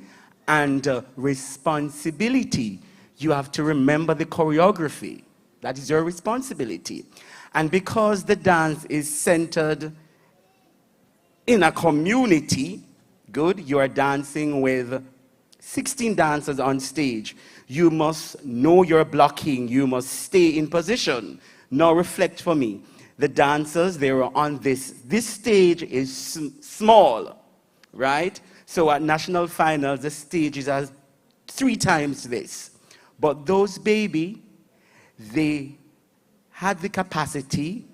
and responsibility. You have to remember the choreography. That is your responsibility. And because the dance is centered in a community, good, you are dancing with 16 dancers on stage. You must know your blocking. You must stay in position. Now reflect for me. The dancers, they were on this. This stage is small, right? So at national finals, the stage is as 3 times this. But those baby, they had the capacity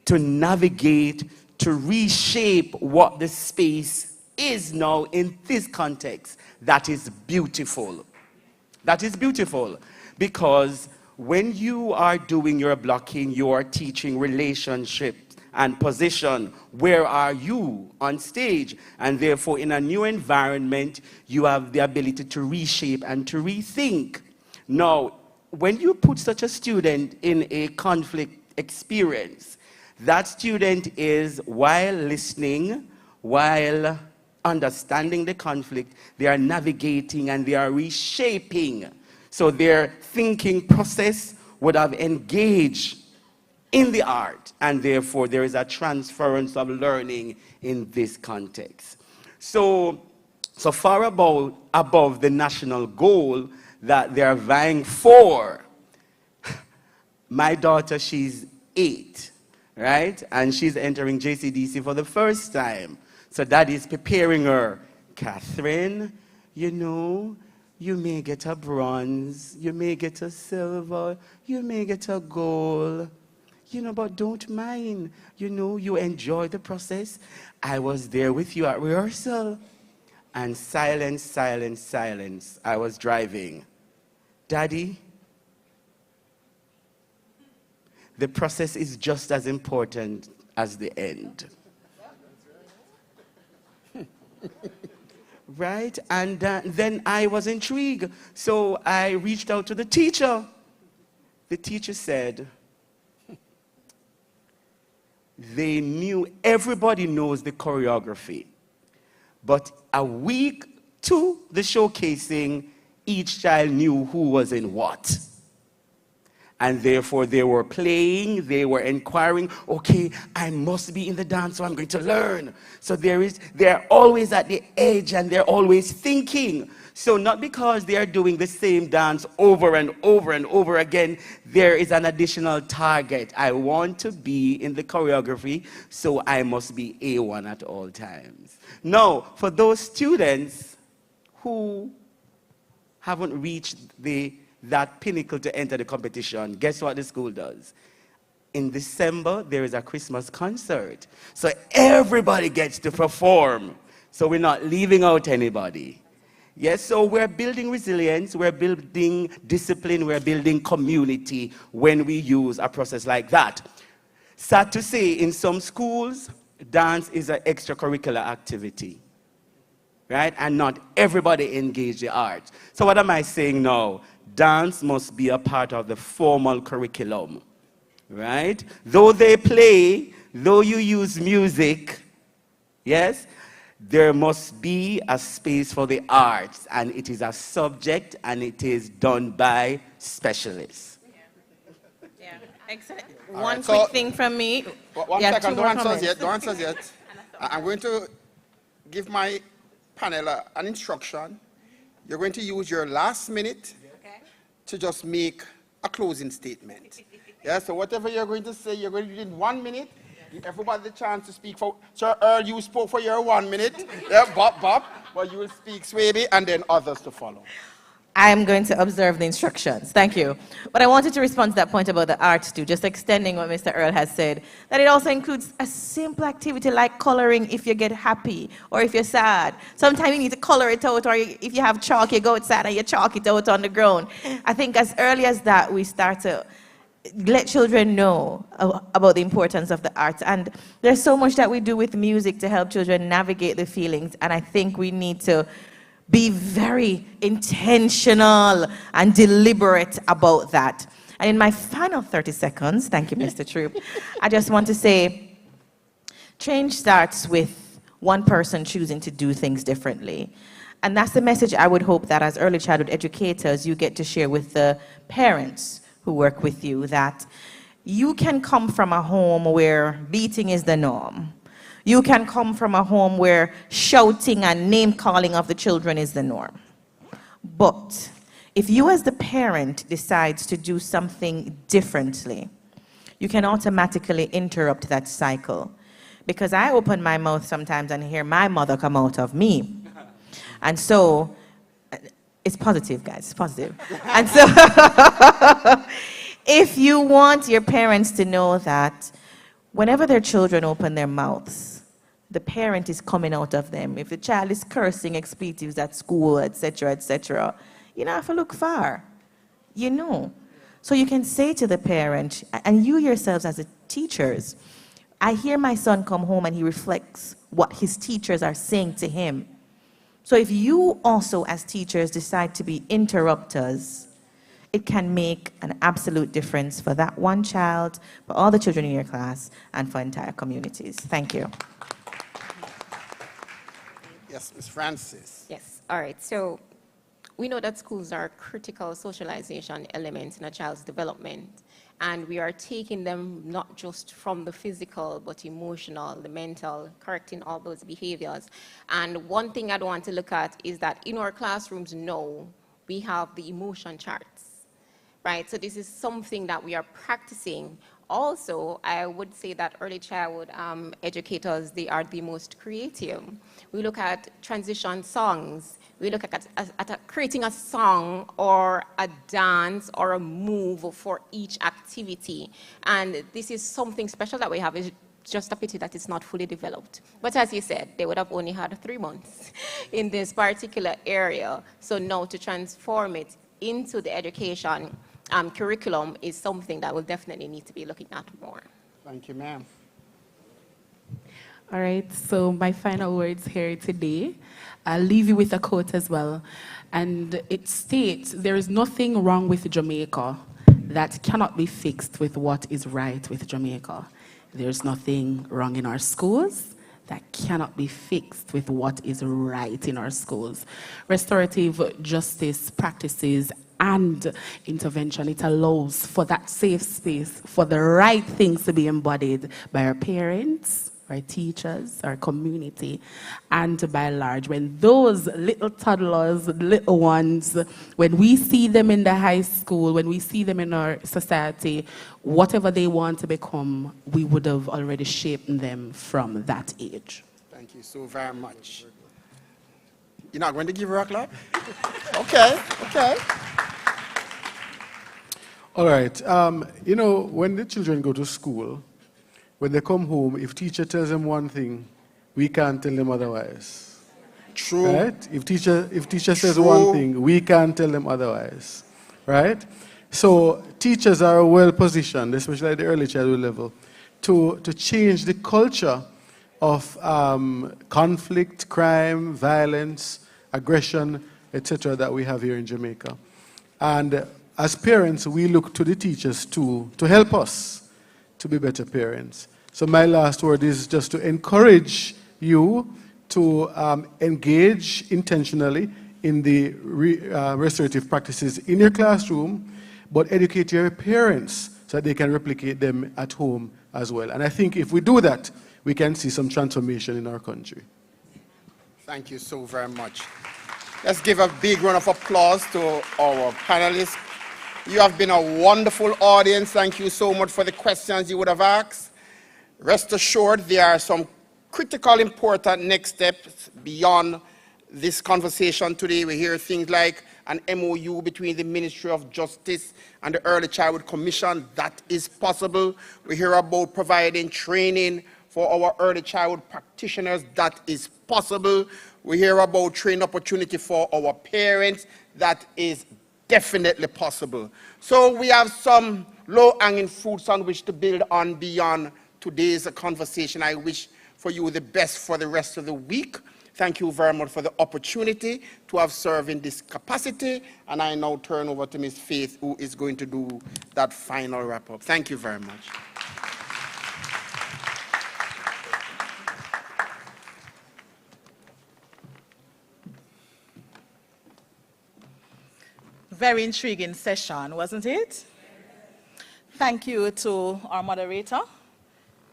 to navigate, to reshape what the space is now in this context. That is beautiful. That is beautiful because when you are doing your blocking, you are teaching relationship and position. Where are you on stage? And therefore, in a new environment, you have the ability to reshape and to rethink. Now, when you put such a student in a conflict experience, that student is, while listening, while understanding the conflict, they are navigating and they are reshaping. So their thinking process would have engaged in the art, and therefore there is a transference of learning in this context. So far above the national goal that they are vying for, my daughter, she's 8, right? And she's entering JCDC for the first time. So Daddy's preparing her. Catherine, you know, you may get a bronze, you may get a silver, you may get a gold, you know, but don't mind. You know, you enjoy the process. I was there with you at rehearsal. And silence, silence, silence. I was driving. Daddy, the process is just as important as the end. Right? And then I was intrigued. So I reached out to the teacher. The teacher said, they knew, everybody knows the choreography. But a week to the showcasing, each child knew who was in what. And therefore, they were playing, they were inquiring, okay, I must be in the dance, so I'm going to learn. So they're always at the edge and they're always thinking. So not because they are doing the same dance over and over and over again, there is an additional target. I want to be in the choreography, so I must be A1 at all times. Now, for those students who haven't reached that pinnacle to enter the competition, guess what the school does? In December, there is a Christmas concert. So everybody gets to perform. So we're not leaving out anybody. Yes, so we're building resilience, we're building discipline, we're building community when we use a process like that. Sad to say, in some schools, dance is an extracurricular activity, right? And not everybody engage the arts. So what am I saying now? Dance must be a part of the formal curriculum, right? Though they play, though you use music, yes, there must be a space for the arts, and it is a subject, and it is done by specialists. Yeah, excellent. All One right, quick so thing from me. One second, don't answer yet. I'm going to give my panel an instruction. You're going to use your last minute to just make a closing statement. Yeah, so whatever you're going to say, you're going to do in 1 minute. Give everybody the chance to speak for. Sir Earl, you spoke for your 1 minute. Yeah, Bob, but you will speak Swaby, and then others to follow. I'm going to observe the instructions. Thank you. But I wanted to respond to that point about the arts too, just extending what Mr. Earl has said, that it also includes a simple activity like coloring if you get happy or if you're sad. Sometimes you need to color it out, or if you have chalk, you go outside and you chalk it out on the ground. I think as early as that, we start to let children know about the importance of the arts. And there's so much that we do with music to help children navigate the feelings, and I think we need to be very intentional and deliberate about that. And in my final 30 seconds, thank you, Mr. Troop, I just want to say, change starts with one person choosing to do things differently. And that's the message I would hope that as early childhood educators, you get to share with the parents who work with you, that you can come from a home where beating is the norm. You can come from a home where shouting and name-calling of the children is the norm. But if you as the parent decides to do something differently, you can automatically interrupt that cycle. Because I open my mouth sometimes and hear my mother come out of me. And so, it's positive, guys, it's positive. And so, if you want your parents to know that whenever their children open their mouths, the parent is coming out of them. If the child is cursing expletives at school, etc., you don't have to look far. You know. So you can say to the parent, and you yourselves as teachers, I hear my son come home and he reflects what his teachers are saying to him. So if you also as teachers decide to be interrupters, it can make an absolute difference for that one child, for all the children in your class, and for entire communities. Thank you. Yes, Ms. Francis. Yes, all right. So we know that schools are critical socialization elements in a child's development, and we are taking them not just from the physical, but emotional, the mental, correcting all those behaviors. And one thing I'd want to look at is that in our classrooms now, we have the emotion charts, right? So this is something that we are practicing Also, I would say that early childhood educators, they are the most creative. We look at transition songs. We look at creating a song or a dance or a move for each activity. And this is something special that we have. It's just a pity that it's not fully developed. But as you said, they would have only had 3 months in this particular area. So now to transform it into the education curriculum is something that we'll definitely need to be looking at more. Thank you, ma'am. All right, so my final words here today, I'll leave you with a quote as well. And it states, there is nothing wrong with Jamaica that cannot be fixed with what is right with Jamaica. There's nothing wrong in our schools that cannot be fixed with what is right in our schools. Restorative justice practices and intervention, it allows for that safe space, for the right things to be embodied by our parents, our teachers, our community, and by and large, when those little toddlers, little ones, when we see them in the high school, when we see them in our society, whatever they want to become, we would have already shaped them from that age. Thank you so very much. You're not going to give her a clap? Okay, okay. All right. You know, when the children go to school, when they come home, if teacher tells them one thing, we can't tell them otherwise. True. Right? If teacher says one thing, we can't tell them otherwise. Right? So teachers are well positioned, especially at the early childhood level, to change the culture of conflict, crime, violence, aggression, etc. that we have here in Jamaica. And as parents, we look to the teachers to help us to be better parents. So my last word is just to encourage you to engage intentionally in the restorative practices in your classroom, but educate your parents so that they can replicate them at home as well. And I think if we do that, we can see some transformation in our country. Thank you so very much. Let's give a big round of applause to our panelists. You have been a wonderful audience. Thank you so much for the questions you would have asked. Rest assured, there are some critical, important next steps beyond this conversation today. We hear things like an MOU between the Ministry of Justice and the Early Childhood Commission. That is possible. We hear about providing training for our early childhood practitioners. That is possible. We hear about training opportunity for our parents. That is definitely possible. So we have some low-hanging fruits on which to build on beyond today's conversation. I wish for you the best for the rest of the week. Thank you very much for the opportunity to have served in this capacity. And I now turn over to Ms. Faith, who is going to do that final wrap-up. Thank you very much. Very intriguing session, wasn't it? Thank you to our moderator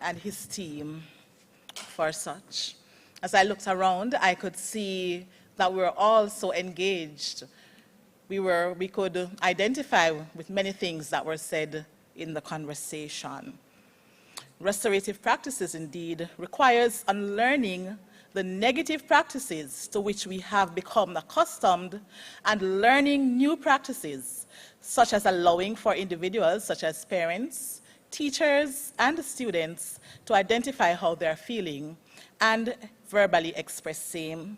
and his team for such. As I looked around, I could see that we were all so engaged. We could identify with many things that were said in the conversation. Restorative practices indeed requires unlearning the negative practices to which we have become accustomed and learning new practices, such as allowing for individuals, such as parents, teachers, and students to identify how they're feeling and verbally express same.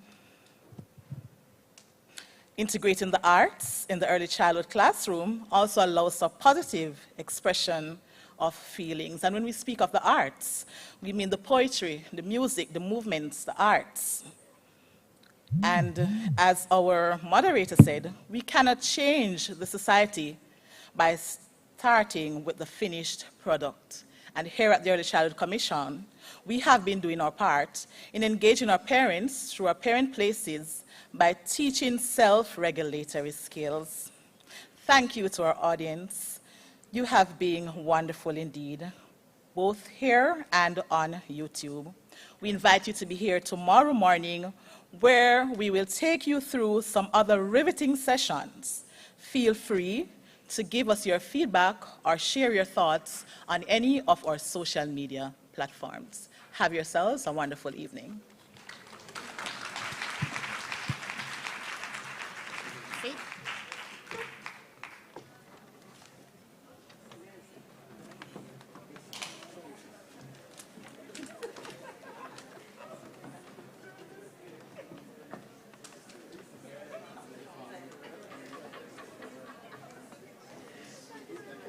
Integrating the arts in the early childhood classroom also allows for positive expression of feelings. And when we speak of the arts, we mean the poetry, the music, the movements, the arts. And as our moderator said, we cannot change the society by starting with the finished product. And here at the Early Childhood Commission, we have been doing our part in engaging our parents through our parent places by teaching self-regulatory skills. Thank you to our audience. You have been wonderful indeed, both here and on YouTube. We invite you to be here tomorrow morning, where we will take you through some other riveting sessions. Feel free to give us your feedback or share your thoughts on any of our social media platforms. Have yourselves a wonderful evening.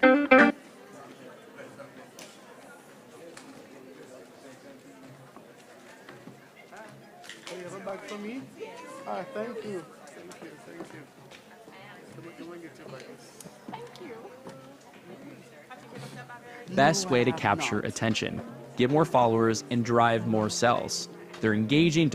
You have a bag for me? Ah, thank you. Thank you, thank you. Come on, get your bags. Best way to capture attention, get more followers, and drive more sales. They're engaging